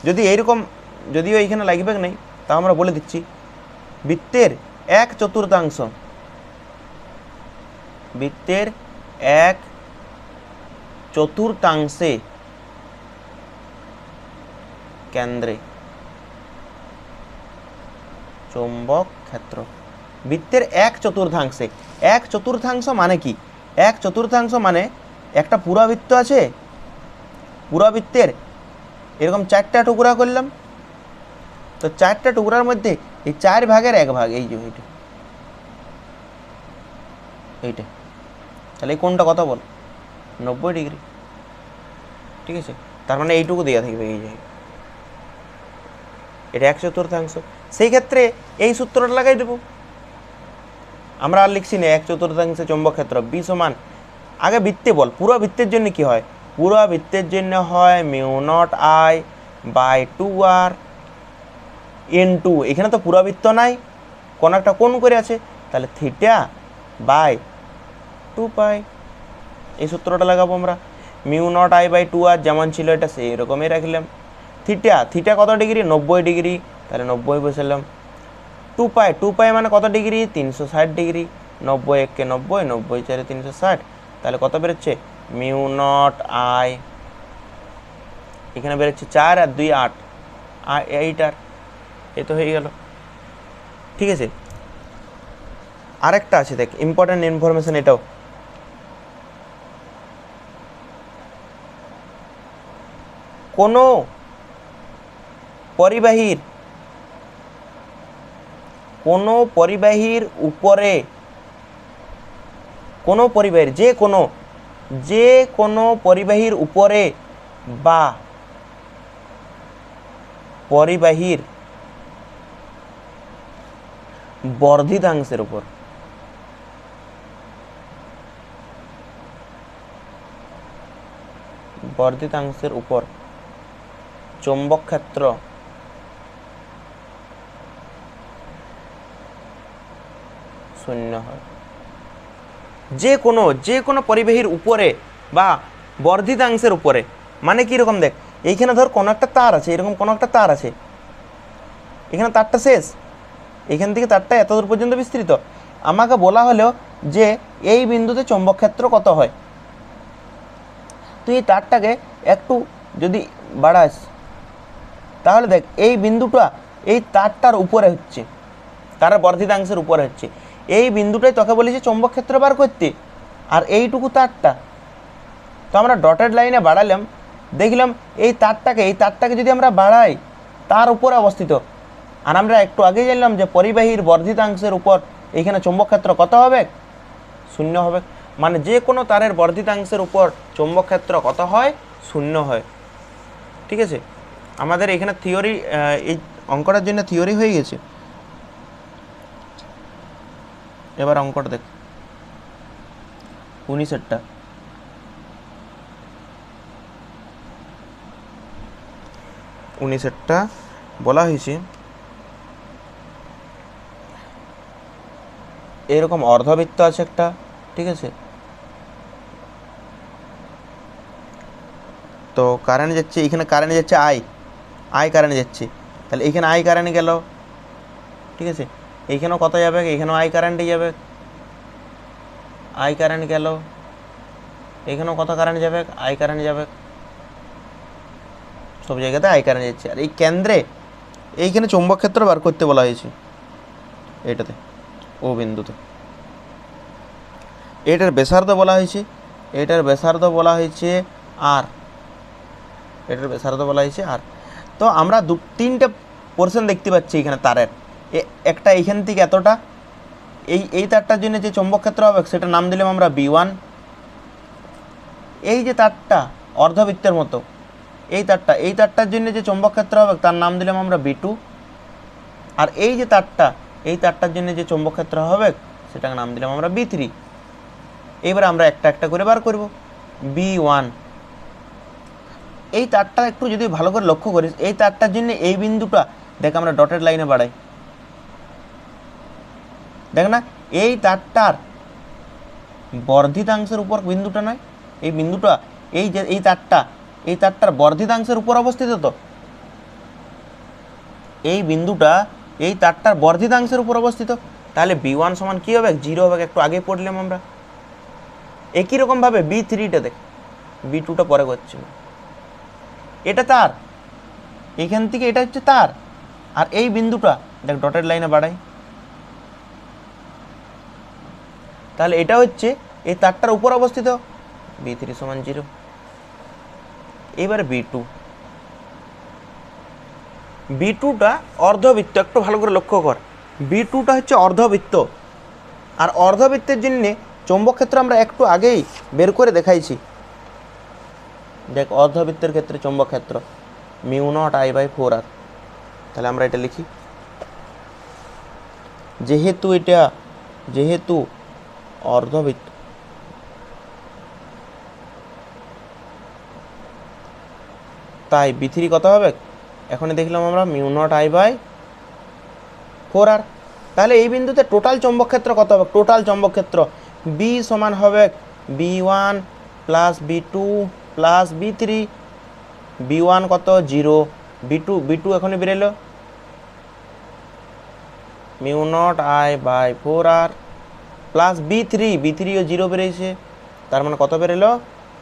যদি এইরকম, যদিও এইখানে লাগবে নেই, তা আমরা বলে দিচ্ছি, বৃত্তের 1/4, বৃত্তের 1/4 কেন্দ্রে চৌম্বক ক্ষেত্র, বৃত্তের 1/4, 1/4 মানে কি, 1/4 মানে একটা পুরা বৃত্ত আছে, পুরা বৃত্তের এরকম 4টা টুকরা করলাম, তো 4টা টুকরার মধ্যে এই 4 ভাগের 1 ভাগ, এই যে এইটা, তাহলে এই কোণটা কত বল 90 ডিগ্রি, ঠিক আছে, তার মানে এইটুকু দেওয়া থাকবে, এই জায়গায় এটা 1/4, সেই ক্ষেত্রে এই সূত্রটা লাগাই দেবো, আমরা আর লিখছি না 1/4 চৌম্বক ক্ষেত্র, বি সমান, আগে বৃত্তে বল, পুরো বৃত্তের জন্য কি হয়, পুরো বৃত্তের জন্য হয় mu naught I by 2r into, এখানে তো পুরো বৃত্ত নাই, কোন একটা কোণ করে আছে, তাহলে থিটা বাই 2 পাই, এই সূত্রটা লাগাবো আমরা। Mu naught I by 2r যেমন ছিল এটা সেই রকমই রাখলাম। থিটা কত ডিগ্রি 90 ডিগ্রি, তাহলে 90 বসালাম। 2 পাই মানে কত ডিগ্রি 360 ডিগ্রি, 90 1 90, 90 4 360, তাহলে কত বেরোচ্ছে মিউ নট আই, এখানে বেরোচ্ছে 4 আর 2 8, আর 8r, এই তো হয়ে গেল, ঠিক আছে। আরেকটা আছে দেখ, ইম্পর্টেন্ট ইনফরমেশন এটাও, কোনো পরিবাহীর উপরে, কোনো পরিবাহীর যে কোনো পরিবাহীর উপরে বা পরিবাহীর বর্ধিতাংশের উপর, চৌম্বক ক্ষেত্র শূন্য হয়। যে কোনো পরিবাহীর উপরে বা বর্ধিতাংশের উপরে, মানে কীরকম দেখ, এইখানে ধর কোনো একটা তার আছে, এরকম কোনো একটা তার আছে, এখানে তারটা শেষ, এখান থেকে তারটা এত দূর পর্যন্ত বিস্তৃত, আমাকে বলা হলো যে এই বিন্দুতে চৌম্বক ক্ষেত্র কত হয়, তুই এই তারটাকে একটু যদি বাড়াস, তাহলে দেখ এই বিন্দুটা এই তারটার উপরে হচ্ছে, তার বর্ধিতাংশের উপরে হচ্ছে, এই বিন্দুটাই তোকে বলেছে চৌম্বক ক্ষেত্র বার করতে, আর এইটুকু তারটা, তো আমরা ডটেড লাইনে বাড়ালাম, দেখলাম এই তারটাকে যদি আমরা বাড়াই, তার উপরে অবস্থিত, আর আমরা একটু আগে জানলাম যে পরিবাহীর বর্ধিতাংশের উপর এইখানে চৌম্বক ক্ষেত্র কত হবে, শূন্য হবে, মানে যে কোনো তারের বর্ধিতাংশের উপর চৌম্বক ক্ষেত্র কত হয়, শূন্য হয়, ঠিক আছে। আমাদের এখানে থিওরি, এই অঙ্কটার জন্য থিওরি হয়ে গেছে, এবার অঙ্কটা দেখ 19টা, বলা হয়েছে এরকম অর্ধবৃত্ত আছে একটা, ঠিক আছে, তো কারেন্ট যাচ্ছে, এখানে কারেন্ট যাচ্ছে আই কারেন্ট যাচ্ছে, তাহলে এখানে আই কারেন্ট গেল, ঠিক আছে, এইখানেও কত যাবে, এখানেও আই কারেন্টই যাবে, আই কারেন্ট গেল, এখানেও কত কারেন্ট যাবে, আই কারেন্ট যাবে, সব জায়গাতে আই কারেন্ট যাচ্ছে। আর এই কেন্দ্রে এইখানে চৌম্বক ক্ষেত্র বার করতে বলা হয়েছে এইটাতে, ও বিন্দুতে। এটার ব্যাসার্ধ বলা হয়েছে, এটার ব্যাসার্ধ বলা হয়েছে আর, এটার ব্যাসার্ধ বলা হয়েছে আর। তো আমরা তিনটে পোর্শন দেখতে পাচ্ছি এখানে তারের। একটা এইখান থেকে এতটা, এই তারটার জন্য যে চৌম্বক ক্ষেত্র হবে সেটা নাম দিলাম আমরা B1। এই যে তারটা অর্ধবৃত্তের মতো, এই তারটার জন্য যে চৌম্বক ক্ষেত্র হবে তার নাম দিলাম আমরা B2। আর এই যে তারটার জন্য যে চৌম্বক ক্ষেত্র হবে সেটার নাম দিলাম আমরা B3। এবার আমরা একটা একটা করে বার করব। B1, এই তারটা একটু যদি ভালো করে লক্ষ্য করিস, এই তারটার জন্য এই বিন্দুটা দেখ আমরা ডটেড লাইনে বাড়াই, দেখ না এই তারটার বর্ধিতাংশের উপর বিন্দুটা নয়, এই বিন্দুটা এই যে এই তারটার বর্ধিতাংশের উপর অবস্থিত। তো এই বিন্দুটা এই তারটার বর্ধিতাংশের উপর অবস্থিত, তাহলে B1 সমান কী হবে? 0 হবে। একটু আগে পড়লাম আমরা। একই রকমভাবে B3টা দেখ, B2টা পরে করছি না, এটা তার, এখান থেকে এটা হচ্ছে তার, আর এই বিন্দুটা দেখ ডটেড লাইনে বাড়াই, তাহলে এটা হচ্ছে এই তারটার উপর অবস্থিত। B3 সমান 0। এবার B2টা অর্ধবৃত্ত, একটু ভালো করে লক্ষ্য কর, B2টা হচ্ছে অর্ধবৃত্ত। আর অর্ধবৃত্তের জন্যে চৌম্বক ক্ষেত্র আমরা একটু আগেই বের করে দেখাইছি। দেখ অর্ধবৃত্তের ক্ষেত্রে চৌম্বক ক্ষেত্র μ0I/4R। তাহলে আমরা এটা লিখি, যেহেতু অর্ধবৃত্ত, তাই B3 কত হবে? এখনই দেখলাম আমরা μ0I/4R। তাহলে এই বিন্দুতে টোটাল চৌম্বক ক্ষেত্র কত হবে? টোটাল চৌম্বক ক্ষেত্র B সমান হবে B1 plus B2 plus B3। B1 কত? 0। B2 এখনই বেরোলো μ0I/4R প্লাস B3ও 0 বেরিয়েছে, তার মানে কত বেরোলো?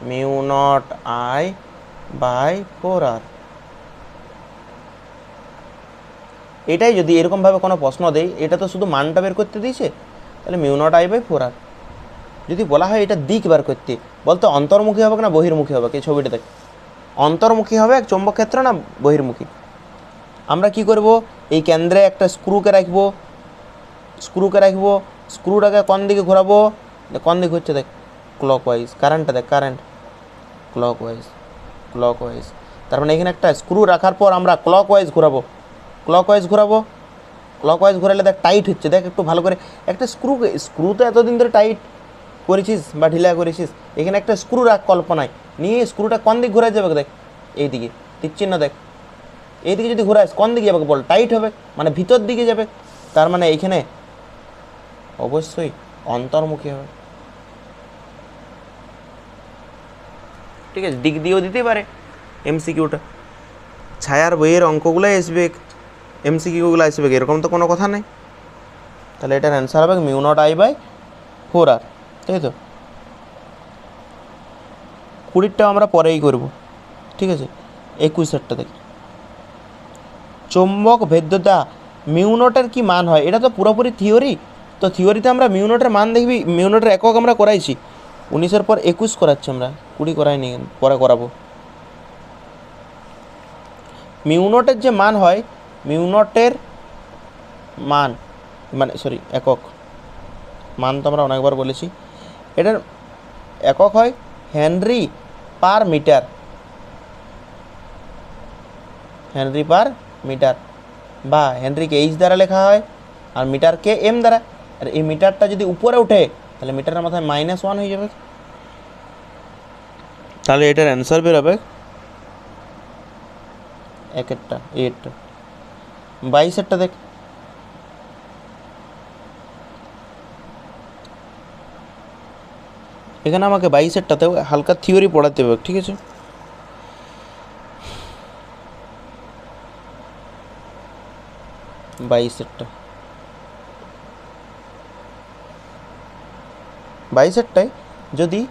μ0I/4R। এটাই যদি এরকমভাবে কোনো প্রশ্ন দেয়, এটা তো শুধু মানটা বের করতে দিয়েছে, তাহলে μ0I/4R। যদি বলা হয় এটা দিক বার করতে, বলতো অন্তর্মুখী হবে না বহির্মুখী হবে? এই ছবিটা দেখ, অন্তর্মুখী হবে চৌম্বক ক্ষেত্র না বহির্মুখী? আমরা কি করব? এই কেন্দ্রে একটা স্ক্রুকে রাখবো, স্ক্রুটাকে কোন দিকে ঘোরাবো? কোন দিকে হচ্ছে দেখ, ক্লকওয়াইজ। কারেন্টটা দেখ, কারেন্ট ক্লকওয়াইজ। তার মানে এখানে একটা স্ক্রু রাখার পর আমরা ক্লকওয়াইজ ঘোরালে দেখ টাইট হচ্ছে। দেখ একটু ভালো করে, একটা স্ক্রু তো এতদিন ধরে টাইট করেছিস বা ঢিলা করেছিস, এখানে একটা স্ক্রু রাখ কল্পনায় নিয়ে, স্ক্রুটা কোন দিকে ঘোরা যাবে? দেখ এইদিকে তীর চিহ্ন দেখ, এইদিকে যদি ঘোরাস কোন দিকে যাবে বল? টাইট হবে, মানে ভিতর দিকে যাবে। তার মানে এইখানে অবশ্যই অন্তর্মুখী হবে। ঠিক আছে, দিক দিয়েও দিতে পারে এমসিকিউটা। ছায়ার বইয়ের অঙ্কগুলোই আসবে, এমসিকিউগুলো আসবে, এরকম তো কোনো কথা নেই। তাহলে এটার অ্যান্সার হবে μ0I/4R, তাই তো? 20টা আমরা পরেই করব, ঠিক আছে। 21টা দেখি, চৌম্বক ভেদ্যতা μ0-এর কি মান হয়? এটা তো পুরোপুরি থিওরি। তো থিওরিতে আমরা μ0-এর মান দেখবি, μ0-এর একক আমরা করাইছি, 19-এর পর 21 করাচ্ছি আমরা, 20 করাইনি, পরে করাবো। μ0-এর যে মান হয়, μ0-এর মান মানে একক মান তো আমরা অনেকবার বলেছি, এটার একক হয় হেনরি পার মিটার, বা হেনরিকে H দ্বারা লেখা হয় আর মিটারকে M দ্বারা। আর এই মিটারটা যদি উপরে ওঠে তাহলে মিটারের মাথায় -1 হয়ে যাবে। তাহলে এটার অ্যান্সার বেরোবে 1-টা 8। 22-টা দেখ, এখানে আমাকে 22-টাতেও হালকা থিওরি পড়াতে হবে, ঠিক আছে। বাইশেরটায় যদি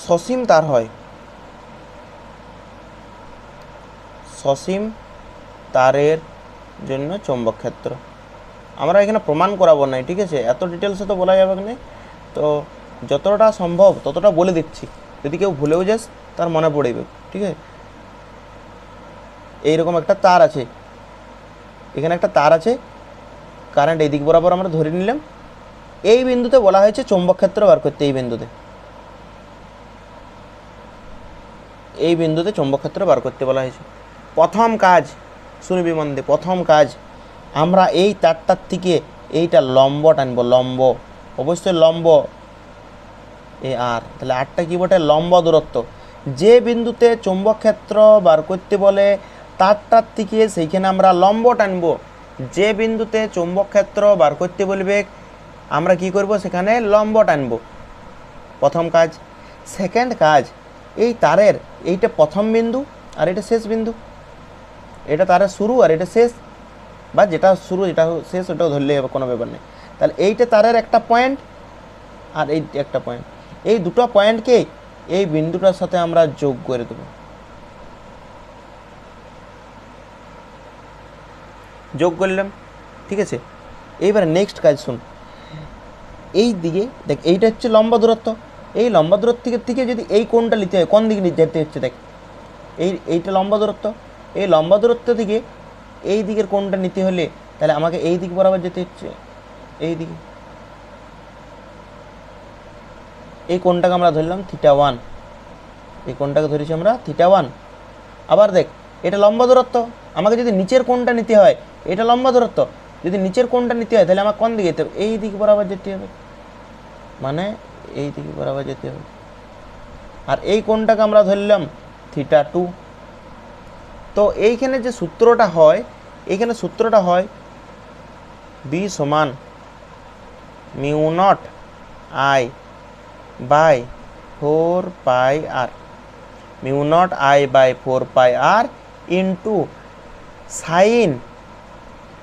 সসীম তার হয়, সসীম তারের জন্য চৌম্বক ক্ষেত্র। আমরা এখানে প্রমাণ করাবো না, ঠিক আছে, এত ডিটেলসে তো বলা যাবে না, তো যতটা সম্ভব ততটা বলে দিচ্ছি, যদি কেউ ভুলেও যাস তার মনে পড়বে, ঠিক আছে। এইরকম একটা তার আছে, এখানে একটা তার আছে, কারেন্ট এই দিক বরাবর আমরা ধরে নিলাম, এই বিন্দুতে বলা হয়েছে চৌম্বক ক্ষেত্র বার করতে, এই বিন্দুতে চৌম্বক ক্ষেত্র বার করতে বলা হয়েছে। প্রথম কাজ শুনবি মন দিয়ে, প্রথম কাজ আমরা এই তারটার থেকে এইটা লম্ব টানবো, লম্ব, অবশ্যই লম্ব, এ আর, তাহলে আরটা কি বটে, লম্ব দূরত্ব। যে বিন্দুতে চৌম্বক ক্ষেত্র বার করতে বলে তারটার থেকে সেইখানে আমরা লম্ব টানবো, যে বিন্দুতে চৌম্বক ক্ষেত্র বার করতে বলবে আমরা কি করব, সেখানে লম্ব টানবো, প্রথম কাজ। সেকেন্ড কাজ, এই তারের এইটা প্রথম বিন্দু আর এটা শেষ বিন্দু, এটা তারের শুরু আর এটা শেষ, বা যেটা শুরু যেটা শেষ ওটাও ধরলেই হবে, কোনো ব্যাপার নেই। তাহলে এইটা তারের একটা পয়েন্ট আর এই একটা পয়েন্ট, এই দুটো পয়েন্টকে এই বিন্দুটার সাথে আমরা যোগ করে দেব, যোগ করলাম, ঠিক আছে। এইবার নেক্সট কাজ শুন, এই দিকে দেখ, এইটা হচ্ছে লম্বা দূরত্ব, এই লম্বা দূরত্ব থেকে যদি এই কোণটা নিতে হয়, কোন দিকে যেতে হচ্ছে দেখ, এইটা লম্বা দূরত্ব, এই লম্বা দূরত্ব থেকে এই দিকের কোণটা নিতে হলে তাহলে আমাকে এই দিক বরাবর যেতে হচ্ছে, এই দিকে, এই কোণটাকে আমরা ধরলাম θ1, এই কোণটাকে ধরেছি আমরা θ1। আবার দেখ, এটা লম্বা দূরত্ব, আমাকে যদি নিচের কোণটা নিতে হয়, এটা লম্বা দূরত্ব, যদি নিচের কোণটা নিতে হয় তাহলে আমার কোন দিকে যেতে হবে, এই দিক বরাবর যেতে হবে, মানে এই দিকে বরাবর যেতে হবে। আর এই কোণটাকে আমরা ধরলাম θ2। তো এইখানে যে সূত্রটা হয়, এইখানে সূত্রটা হয় বি সমান μ0 I by 4πr, μ0 I by 4πr into sine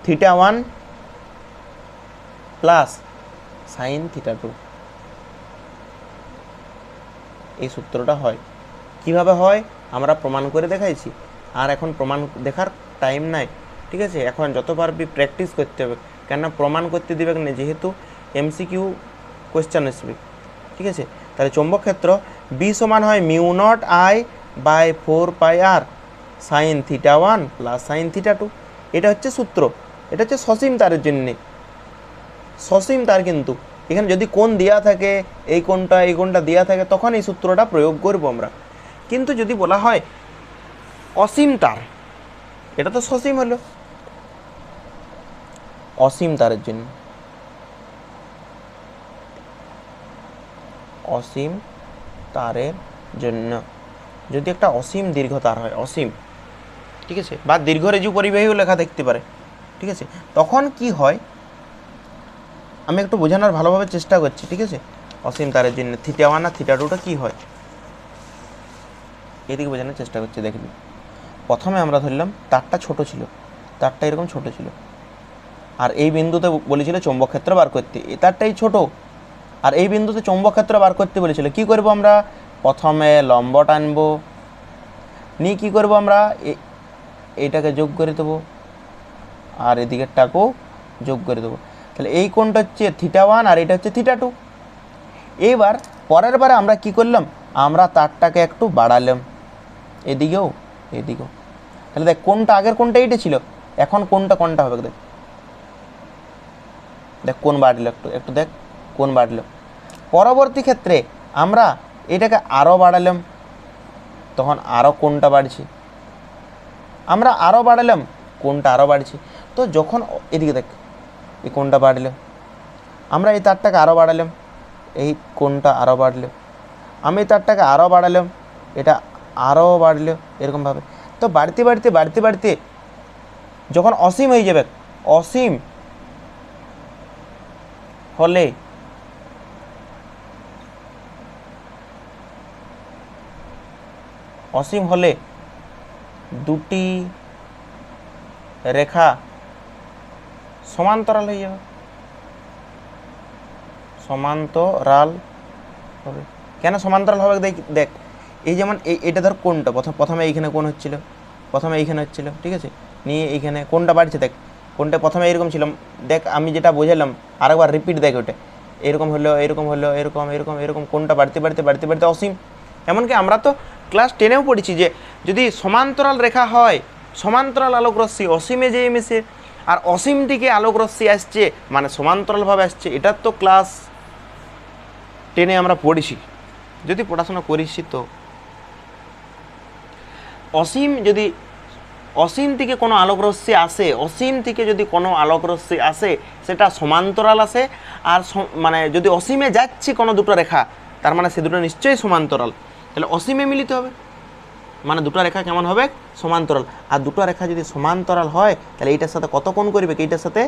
θ1 plus sine θ2, এই সূত্রটা হয়। কিভাবে হয় আমরা প্রমাণ করে দেখাইছি, আর এখন প্রমাণ দেখার টাইম নাই, ঠিক আছে, এখন যত পারবি প্র্যাকটিস করতে হবে, কেননা প্রমাণ করতে দেবে না, যেহেতু MCQ কোয়েশ্চেন আসবে, ঠিক আছে। তাহলে চৌম্বক ক্ষেত্র বি সমান হয় μ0 I by 4πr sine θ1 plus sine θ2, এটা হচ্ছে সূত্র, এটা হচ্ছে সসীম তারের জন্যে, সসীম তার, কিন্তু এখানে যদি কোণ দেওয়া থাকে, এই কোণটা দেওয়া থাকে, তখন এই সূত্রটা প্রয়োগ করব আমরা। কিন্তু যদি বলা হয় অসীম তার, এটা তো সসীম হলো, অসীম তারের জন্য, অসীম তারের জন্য যদি একটা অসীম দীর্ঘ তার হয়, অসীম, ঠিক আছে, বা দীর্ঘ রেজু পরিবাহীও লেখা দেখতে পারে, ঠিক আছে, তখন কি হয় আমি একটু বোঝানোর ভালোভাবে চেষ্টা করছি, ঠিক আছে। অসীম তারের জন্য θ1 আর θ2টা কী হয় এদিকে বোঝানোর চেষ্টা করছি, দেখবি। প্রথমে আমরা ধরলাম তারটা ছোট ছিল, তারটা এরকম ছোট ছিল, আর এই বিন্দুতে বলেছিল চৌম্বক ক্ষেত্র বার করতে, এই তারটাই ছোট, আর এই বিন্দুতে চৌম্বক ক্ষেত্র বার করতে বলেছিল, কি করব আমরা, প্রথমে লম্ব টানবো, নিয়ে কী করবো আমরা, এইটাকে যোগ করে দেবো আর এদিকেরটাকেও যোগ করে দেবো, তাহলে এই কোণটা হচ্ছে θ1 আর এটা হচ্ছে θ2। এইবার পরের বারে আমরা কি করলাম, আমরা তারটাকে একটু বাড়ালাম, এদিকেও এদিকেও, তাহলে দেখ কোনটা আগের কোনটা এইটা ছিল, এখন কোনটা হবে, দেখ দেখ কোন বাড়লো, একটু দেখ কোন বাড়লো। পরবর্তী ক্ষেত্রে আমরা এটাকে আরও বাড়ালাম, তখন আরও কোনটা বাড়ছে, আমরা আরও বাড়ালাম, কোনটা আরও বাড়ছে। তো যখন এদিকে দেখ এই কোনটা বাড়লো, আমরা এই তারটাকে আরও বাড়ালাম, এই কোনটা আরও বাড়লো, আমি এই তারটাকে আরও বাড়ালাম, এটা আরও বাড়লো, এরকমভাবে। তো বাড়তে বাড়তে বাড়তে বাড়তে যখন অসীম হয়ে যাবে, অসীম হলে অসীম হলে দুটি রেখা সমান্তরাল হয়ে যাবে, সমান্তরাল হবে। কেন সমান্তরাল হবে দেখ, দেখ এই যেমন এটা ধর কোনটা প্রথমে এইখানে কোন হচ্ছিল, প্রথমে এইখানে হচ্ছিল, ঠিক আছে, নিয়ে এইখানে কোনটা বাড়ছে, দেখ কোনটা প্রথমে এরকম ছিল দেখ, আমি যেটা বোঝালাম আরেকবার রিপিট দেখ, ওটা এরকম হলো, এরকম হলো, এরকম এরকম এরকম, কোনটা বাড়তে বাড়তে বাড়তে বাড়তে অসীম। এমনকি আমরা তো ক্লাস 10-এও পড়েছি যে যদি সমান্তরাল রেখা হয়, সমান্তরাল আলোক রশ্মি অসীমে যেয়ে মেশে, আর অসীম দিকে আলোক রশ্মি আসছে মানে সমান্তরালভাবে আসছে, এটার তো ক্লাস 10-এ আমরা পড়েছি, যদি পড়াশোনা করেছি তো। অসীম যদি অসীম থেকে কোনো আলোক রশ্মি আসে, অসীম থেকে যদি কোনো আলোক রশ্মি আসে সেটা সমান্তরাল আসে, আর মানে যদি অসীমে যাচ্ছে কোনো দুটো রেখা, তার মানে সে দুটো নিশ্চয়ই সমান্তরাল, তাহলে অসীমে মিলিত হবে, মানে দুটো রেখা কেমন হবে? সমান্তরাল। আর দুটো রেখা যদি সমান্তরাল হয় তাহলে এইটার সাথে কত কোণ করবে? এইটার সাথে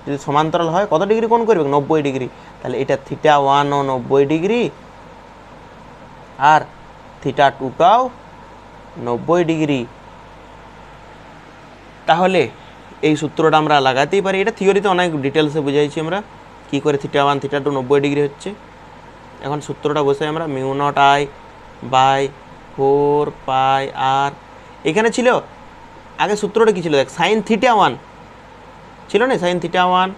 যদি সমান্তরাল হয় কত ডিগ্রি কোণ করবে? 90 ডিগ্রি। তাহলে এটা θ1 ও 90 ডিগ্রি, আর θ2টাও 90 ডিগ্রি। তাহলে এই সূত্রটা আমরা লাগাতেই পারি। এটা থিওরিতে অনেক ডিটেলসে বুঝাইছি আমরা কী করে θ1 θ2 90 ডিগ্রি হচ্ছে। এখন সূত্রটা বসে আমরা μ0I/4πr, এখানে ছিল আগে সূত্রটা কী ছিল দেখ, সাইন θ1 ছিল না, সাইন θ1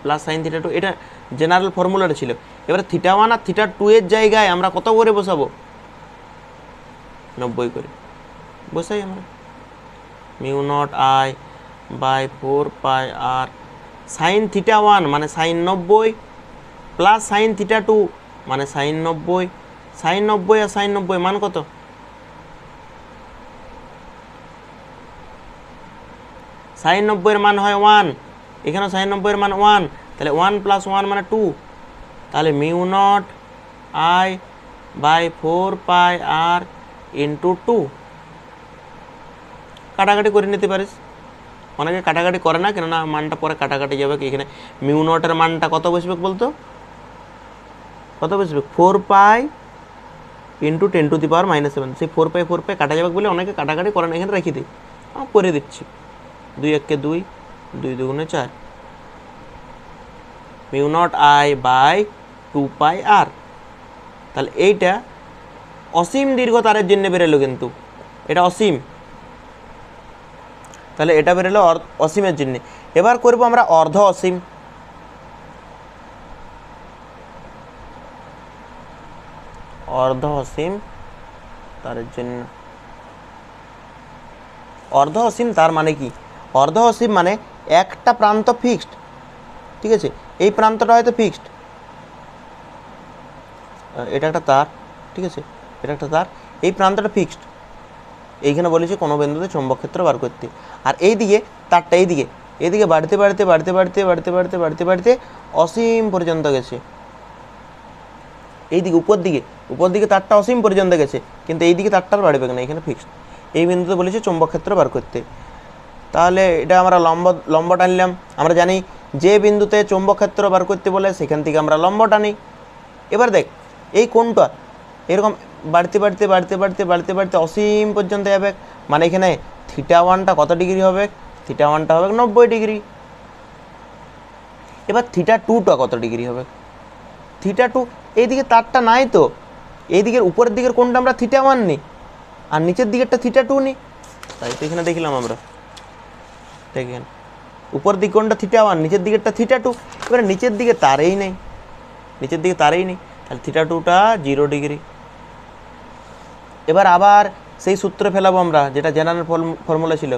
প্লাস সাইন θ2, এটা জেনারেল ফর্মুলাটা ছিল। এবারে θ1 আর θ2 এর জায়গায় আমরা কত করে বসাবো? 90 করে বসাই আমরা। μ0I/4πr সাইন θ1 মানে সাইন 90 প্লাস সাইন θ2 মানে সাইন 90, সাইন 90 আর সাইন 90 মান কত? সাইন 90 এর মান হয় 1, এখানেও সাইন 90 এর মান 1, তাহলে 1 + 1 মানে 2, তাহলে μ0I/4πr × 2। কাটাকাটি করে নিতে পারিস, অনেকে কাটাকাটি করে না, কেননা মানটা পরে কাটাকাটি যাবে। এখানে μ0-এর মানটা কত বসবে বলতো? কত বসবে? 4π × 10⁻⁻7। সেই 4π 4π কাটা যাবে বলে অনেকে কাটাকাটি করে না, এখানে রেখে দিই, করে দিচ্ছি। 2 × 1 = 2, 2 × 2 = 4, μ0I/2πr। তাহলে এইটা অসীম দীর্ঘ তারের জন্য বেরোলো, কিন্তু এটা অসীম, তাহলে এটা বেরোলো অসীমের জন্য। এবার করব আমরা অর্ধ অসীম। অর্ধ অসীম তারের জন্য, অর্ধ অসীম তার মানে কি? অর্ধ অসীম মানে একটা প্রান্ত ফিক্সড, ঠিক আছে, এই প্রান্তটা হয়তো ফিক্সড, এটা একটা তার, ঠিক আছে, এটা একটা তার, এই প্রান্তটা ফিক্সড, এইখানে বলেছে কোনো বিন্দুতে চৌম্বক ক্ষেত্র বার করতে, আর এইদিকে তারটা এইদিকে বাড়তে বাড়তে বাড়তে বাড়তে বাড়তে বাড়তে বাড়তে বাড়তে অসীম পর্যন্ত গেছে। এইদিকে উপর দিকে তারটা অসীম পর্যন্ত গেছে, কিন্তু এইদিকে তারটা আর বাড়বে না, এখানে ফিক্সড। এই বিন্দুতে বলেছে চৌম্বক ক্ষেত্র বার করতে। তাহলে এটা আমরা লম্ব টানলাম। আমরা জানি যে বিন্দুতে চৌম্বক ক্ষেত্র বার করতে বলে সেখান থেকে আমরা লম্ব টানি। এবার দেখ এই কোণটা এরকম বাড়তে বাড়তে বাড়তে বাড়তে বাড়তে বাড়তে অসীম পর্যন্ত যাবে, মানে এখানে θ1টা কত ডিগ্রি হবে? θ1টা হবে 90 ডিগ্রি। এবার θ2টা কত ডিগ্রি হবে? θ2 এইদিকে তারটা নাই তো, এইদিকের উপরের দিকের কোণটা আমরা θ1 নিই, আর নিচের দিকেরটা θ2 নিই, তাই তো এখানে দেখলাম আমরা। দেখেন উপর দিক কোণটা θ1, নিচের দিকেরটা θ2। এবারে নিচের দিকে তারেই নেই, তাহলে θ2টা 0 ডিগ্রি। এবার আবার সেই সূত্র ফেলাবো আমরা, যেটা জেনারেল ফর্মুলা ছিল,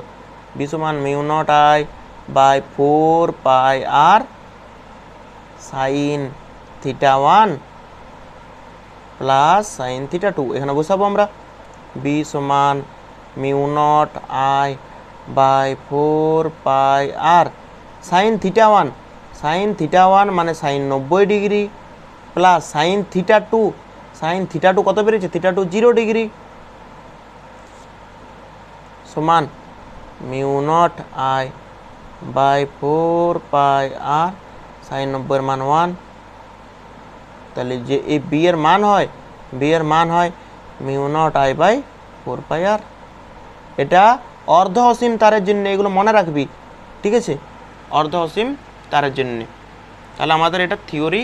B = μ0I/4πr sin θ1 plus sin θ2। এখানে বসাবো আমরা B = μ0I/4πr sin θ1 মানে sin 90 ডিগ্রি প্লাস sin θ2 কত বেরিয়েছে? θ2 0 ডিগ্রি সমান μ0I/4πr sin 90 এর মান 1। তাহলে যে এই বি এর মান হয় μ0I/4πr। এটা অর্ধ অসীম তারের জন্য, এগুলো মনে রাখবি, ঠিক আছে, অর্ধ অসীম তারের জন্য। তাহলে আমাদের এটা থিওরি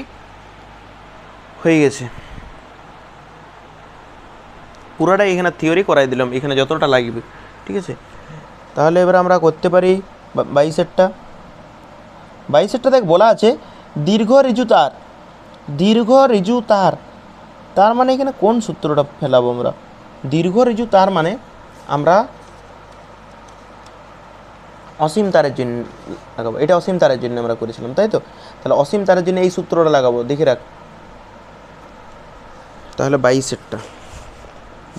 হয়ে গেছে, পুরোটাই এখানে থিওরি করাই দিলাম, এখানে যতটা লাগবে, ঠিক আছে। তাহলে এবার আমরা করতে পারি বাইশেরটা দেখ বলা আছে দীর্ঘ ঋজু তার, তার মানে এখানে কোন সূত্রটা ফেলাবো আমরা? দীর্ঘ ঋজু তার মানে আমরা অসীম তারের জন্য লাগাবো, এটা অসীম তারের জন্য আমরা করেছিলাম, তাই তো? তাহলে অসীম তারের জন্য এই সূত্রটা লাগাবো, দেখে রাখ। তাহলে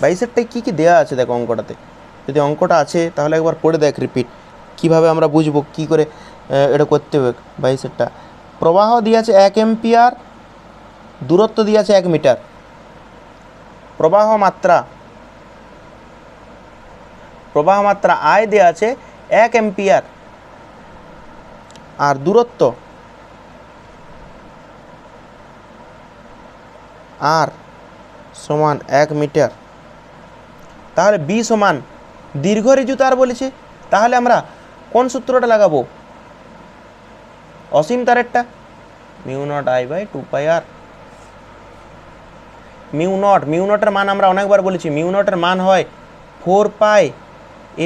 বাইশেরটায় কী কী দেওয়া আছে দেখো অঙ্কটাতে, যদি অঙ্কটা আছে তাহলে একবার পড়ে দেখ রিপিট, কীভাবে আমরা বুঝবো কী করে এটা করতে হবে। বাইশেরটা প্রবাহ দিয়ে আছে 1 এম্পিয়ার, দূরত্ব দিয়ে আছে 1 মিটার। প্রবাহ মাত্রা আয় দেওয়া আছে 1 এম্পিয়ার, আর দূরত্ব আর সমান 1 মিটার। তাহলে বি সমান দীর্ঘ ঋজু তার বলেছে, তাহলে আমরা কোন সূত্রটা লাগাবো? অসীম তারেরটা, μ0I/2πr। মিউ নটের মান আমরা অনেকবার বলেছি, মিউ নটের মান হয় 4π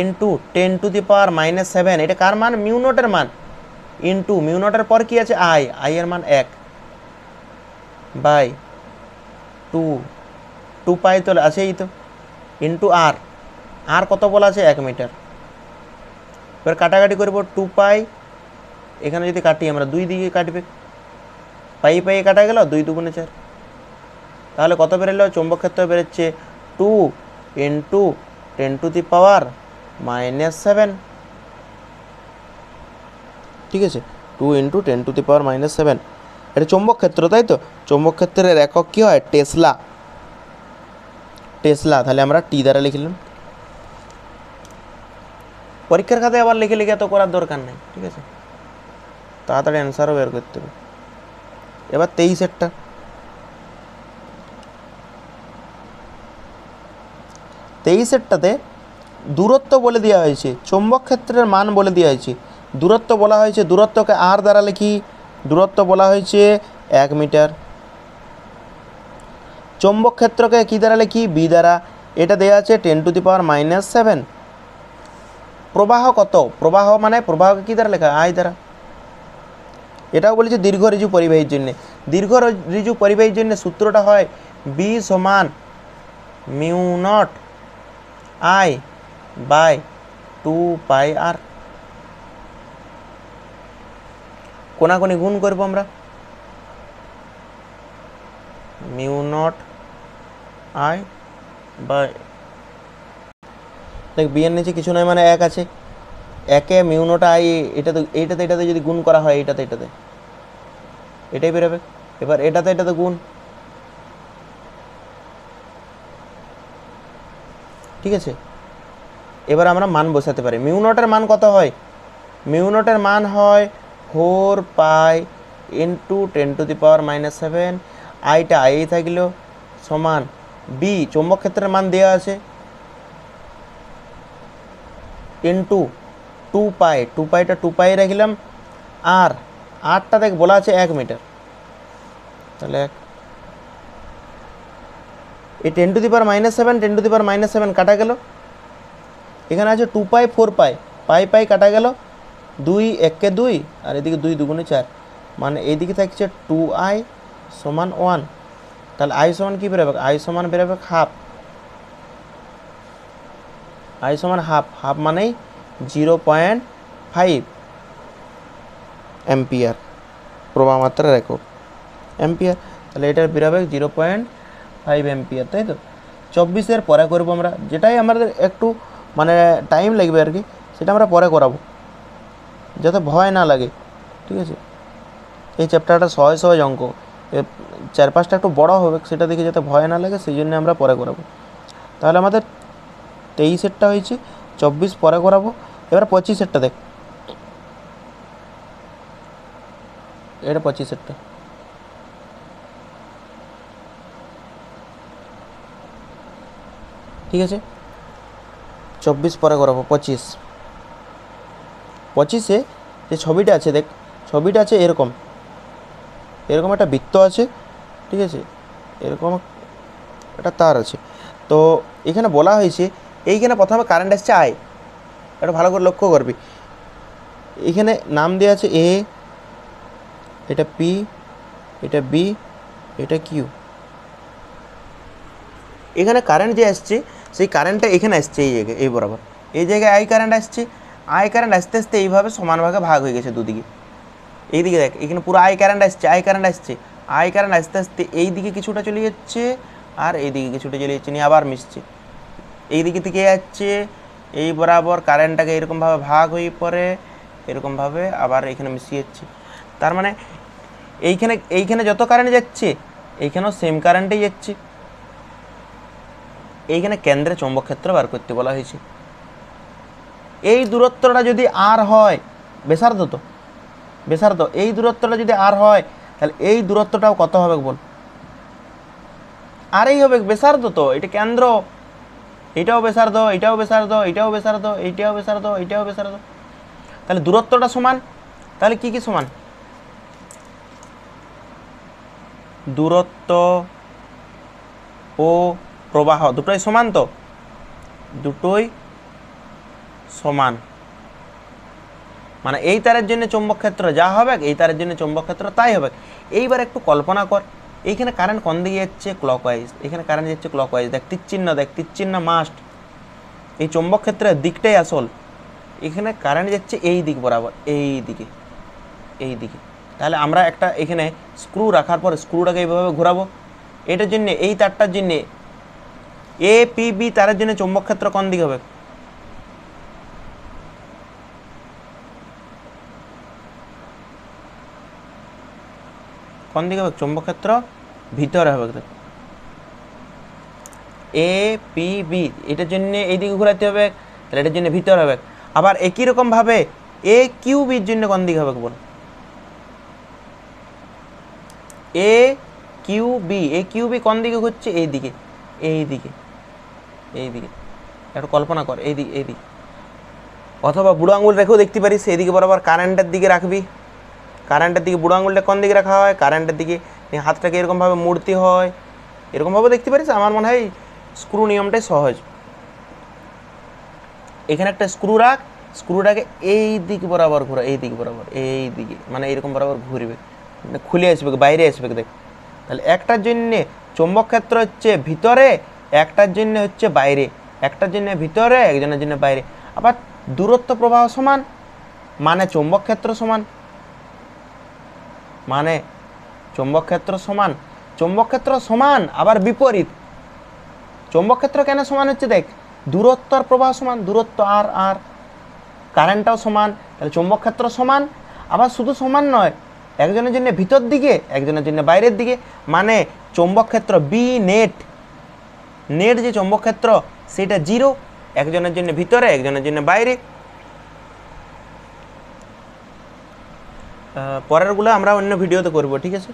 ইন্টু 10⁻⁻7। এটা কার মান? মিউ নটের মান, ইন্টু মিউ নটের পর কি আছে? আই এর মান 1/2 পাই তো আছেই তো, ইন্টু আর কত বলা আছে? 1 মিটার। এবার কাটাকাটি করবো, 2π এখানে যদি কাটি আমরা 2 দিকে কাটবে, পাই কাটা গেল, 2 2 4। তাহলে কত বেরোলো? চৌম্বক ক্ষেত্র বেরোচ্ছে 2 ইন্টু 10⁻⁻7। ঠিক আছে, 2 ইন্টু 10⁻⁻7। এটা চৌম্বক ক্ষেত্র, তাই তো? চৌম্বক ক্ষেত্রের একক কী হয়? টেসলা। তাহলে আমরা টি দ্বারা লিখলাম। পরীক্ষার খাতায় আবার লিখে এত করার দরকার নেই, ঠিক আছে? তাড়াতাড়ি অ্যান্সারও বের করতে হবে। এবার 23টাতে দূরত্ব বলে দেওয়া হয়েছে, চৌম্বক ক্ষেত্রের মান বলে দেওয়া হয়েছে, দূরত্ব বলা হয়েছে, দূরত্বকে আর দ্বারা লিখি, দূরত্ব বলা হয়েছে 1 মিটার। চৌম্বক ক্ষেত্রকে কী দ্বারা লিখি? বি দ্বারা। এটা দেওয়া আছে 10⁻⁻7। প্রবাহ কত? প্রবাহ মানে প্রবাহকে কী দ্বারা লেখা? আই দ্বারা। এটাও বলেছে দীর্ঘ ঋজু পরিবাহীর জন্য। দীর্ঘ ঋজু পরিবাহীর জন্য সূত্রটা হয় বি সমান μ0I/2πr। কোনাকুনি গুণ করবো আমরা, μ0I দেখ বি এর নিচে কিছু নয় মানে 1 আছে, 1-এ μ0I, এটাতে যদি গুণ করা হয় এটাতে এটাই বেরোবে। এবার এটাতে গুণ, ঠিক আছে? এবার আমরা মান বসাতে পারি। মিউ নটের মান কত হয়? মিউ নটের মান হয় 4π ইন্টু 10⁻⁻7। আইটা আই থাকলো সমান বি, চৌম্বক ক্ষেত্রের মান দেওয়া আছে, ইন্টু 2π, 2π রাখলাম, আরটা দেখ বলা আছে 1 মিটার। তাহলে এই 10⁻⁻7 কাটা গেল, এখানে আছে 2π 4π, পাই কাটা গেল, 2 1-কে 2, আর এদিকে 2 2 4, মানে এইদিকে থাকছে 2I সমান 1। তাহলে আই সমান কী বেরোবে? আই সমান বেরোবে হাফ। আই সমান হাফ মানেই 0.5 এম্পিয়ার, প্রবাহ মাত্রার একক এম্পিয়ার। তাহলে এটা বেরোবে 0.5 এম্পিয়ার, তাই তো? 24-এর পরে করবো আমরা, যেটাই আমাদের একটু মানে টাইম লাগবে আর কি, সেটা আমরা পরে করাবো, যাতে ভয় না লাগে, ঠিক আছে? এই চ্যাপ্টারটা সহজ অঙ্ক, 4-5টা একটু বড় হবে, সেটা দেখে যাতে ভয় না লাগে, সেই জন্য আমরা পরে করাবো। তাহলে আমাদের 23-এরটা হয়েছে, 24 পরে করাবো। এবার 25-এরটা দেখ, এটা 25-এরটা, ঠিক আছে? 24 পরে করাবো। 25-এ যে ছবিটা আছে দেখ, ছবিটা আছে এরকম একটা বৃত্ত আছে, ঠিক আছে? এরকম একটা তার আছে। তো এখানে বলা হয়েছে এইখানে প্রথমে কারেন্ট আসছে আই, এটা ভালো করে লক্ষ্য করবি। এখানে নাম দেওয়া আছে এ, এটা পি, এটা বি, এটা কিউ। এখানে কারেন্ট যে আসছে সেই কারেন্টটা এখানে আসছে এই জায়গায়, এই বরাবর এই জায়গায় আই কারেন্ট আসছে। আই কারেন্ট আস্তে আস্তে এইভাবে সমান ভাগে ভাগ হয়ে গেছে দুদিকে। এইদিকে দেখ এখানে পুরো আই কারেন্ট আসছে, আই কারেন্ট আসছে, আই কারেন্ট আস্তে আস্তে এই দিকে কিছুটা চলে যাচ্ছে আর এইদিকে কিছুটা চলে যাচ্ছে, নিয়ে আবার মিশছে। এই দিকে থেকে যাচ্ছে এই বরাবর কারেন্টটাকে এরকমভাবে ভাগ হয়ে পড়ে, এরকমভাবে আবার এখানে মিশিয়ে যাচ্ছে। তার মানে এইখানে যত কারেন্ট যাচ্ছে এইখানেও সেম কারেন্টেই যাচ্ছে। এইখানে কেন্দ্রে চৌম্বক ক্ষেত্র বার করতে বলা হয়েছে। এই দূরত্বটা যদি আর হয়, ব্যাসার্ধ তো ব্যাসার্ধ, এই দূরত্বটা যদি আর হয় তাহলে এই দূরত্বটাও কত হবে বল? আরই হবে, ব্যাসার্ধ তো, এটা কেন্দ্র, এটাও ব্যাসার্ধ, এটাও ব্যাসার্ধ, এটাও ব্যাসার্ধ, এইটাও ব্যাসার্ধ, এটাও ব্যাসার্ধ, তাহলে দূরত্বটা সমান। তাহলে কি কি সমান? দূরত্ব ও প্রবাহ দুটোই সমান, তো দুটোই সমান, মানে এই তারের জন্য চৌম্বক ক্ষেত্র যা হবে এই তারের জন্য চৌম্বক ক্ষেত্র তাই হবে। এইবার একটু কল্পনা কর, এইখানে কারেন্ট কোন দিকে যাচ্ছে? ক্লকওয়াইজ। এখানে কারেন্ট যাচ্ছে ক্লকওয়াইজ। দেখ তীরচিহ্ন, দেখ তীরচিহ্ন মাস্ট, এই চৌম্বক ক্ষেত্রের দিকটাই আসল। এখানে কারেন্ট যাচ্ছে এই দিক বরাবর, এই দিকে, এই দিকে। তাহলে আমরা একটা এখানে স্ক্রু রাখার পর স্ক্রুটাকে এইভাবে ঘোরাবো। এটার জন্য এই তারটার জন্য এ পি বি তারের জন্য চৌম্বক ক্ষেত্র কোন দিকে হবে? কোন দিকে হবে চৌম্বক ক্ষেত্র? ভিতরে হবে। এ পি বি এটার জন্য এইদিকে ঘোরাতে হবে, তাহলে এটার জন্য ভিতরে হবে। আবার একই রকমভাবে এ কিউ বির জন্য কোন দিকে হবে বল? এ কিউ বি, এ কিউ বি কোন দিকে ঘুরছে? এই দিকে, এই দিকে, এই দিকে। একটু কল্পনা কর, এই দিকে, এই দিকে। অথবা বুড়ো আঙুল রেখেও দেখতে পারিস, এদিকে বরাবর কারেন্টের দিকে রাখবি। কারেন্টের দিকে বুড়ো আঙুলটা কোন দিকে রাখা হয়? কারেন্টের দিকে। হাতটাকে এরকমভাবে মুড়তে হয়, এরকমভাবে দেখতে পারিস। আমার মনে হয় স্ক্রু নিয়মটাই সহজ। এখানে একটা স্ক্রু রাখ, স্ক্রুটাকে এই দিক বরাবর ঘোরা, এই দিক বরাবর, এই দিকে, মানে এরকম বরাবর ঘুরবে, খুলে আসবে, বাইরে আসবে। দেখ তাহলে একটার জন্যে চৌম্বক ক্ষেত্র হচ্ছে ভিতরে, একটার জন্য হচ্ছে বাইরে, একটার জন্য ভিতরে, একজনের জন্য বাইরে। আবার দূরত্ব প্রবাহ সমান মানে চৌম্বক ক্ষেত্র সমান, মানে চৌম্বক ক্ষেত্র সমান। চৌম্বক ক্ষেত্র সমান আবার বিপরীত। চৌম্বক ক্ষেত্র কেন সমান হচ্ছে? দেখ দূরত্ব আর প্রবাহ সমান, দূরত্ব আর আর কারেন্টটাও সমান, তাহলে চৌম্বক ক্ষেত্র সমান। আবার শুধু সমান নয়, একজনের জন্য ভিতর দিকে, একজনের জন্য বাইরের দিকে, মানে চৌম্বক ক্ষেত্র বি নেট, নেট যে চৌম্বক ক্ষেত্র সেটা জিরো, একজনের জন্য ভিতরে, একজনের জন্য বাইরে। পরেরগুলো আমরা অন্য ভিডিওতে করব, ঠিক আছে।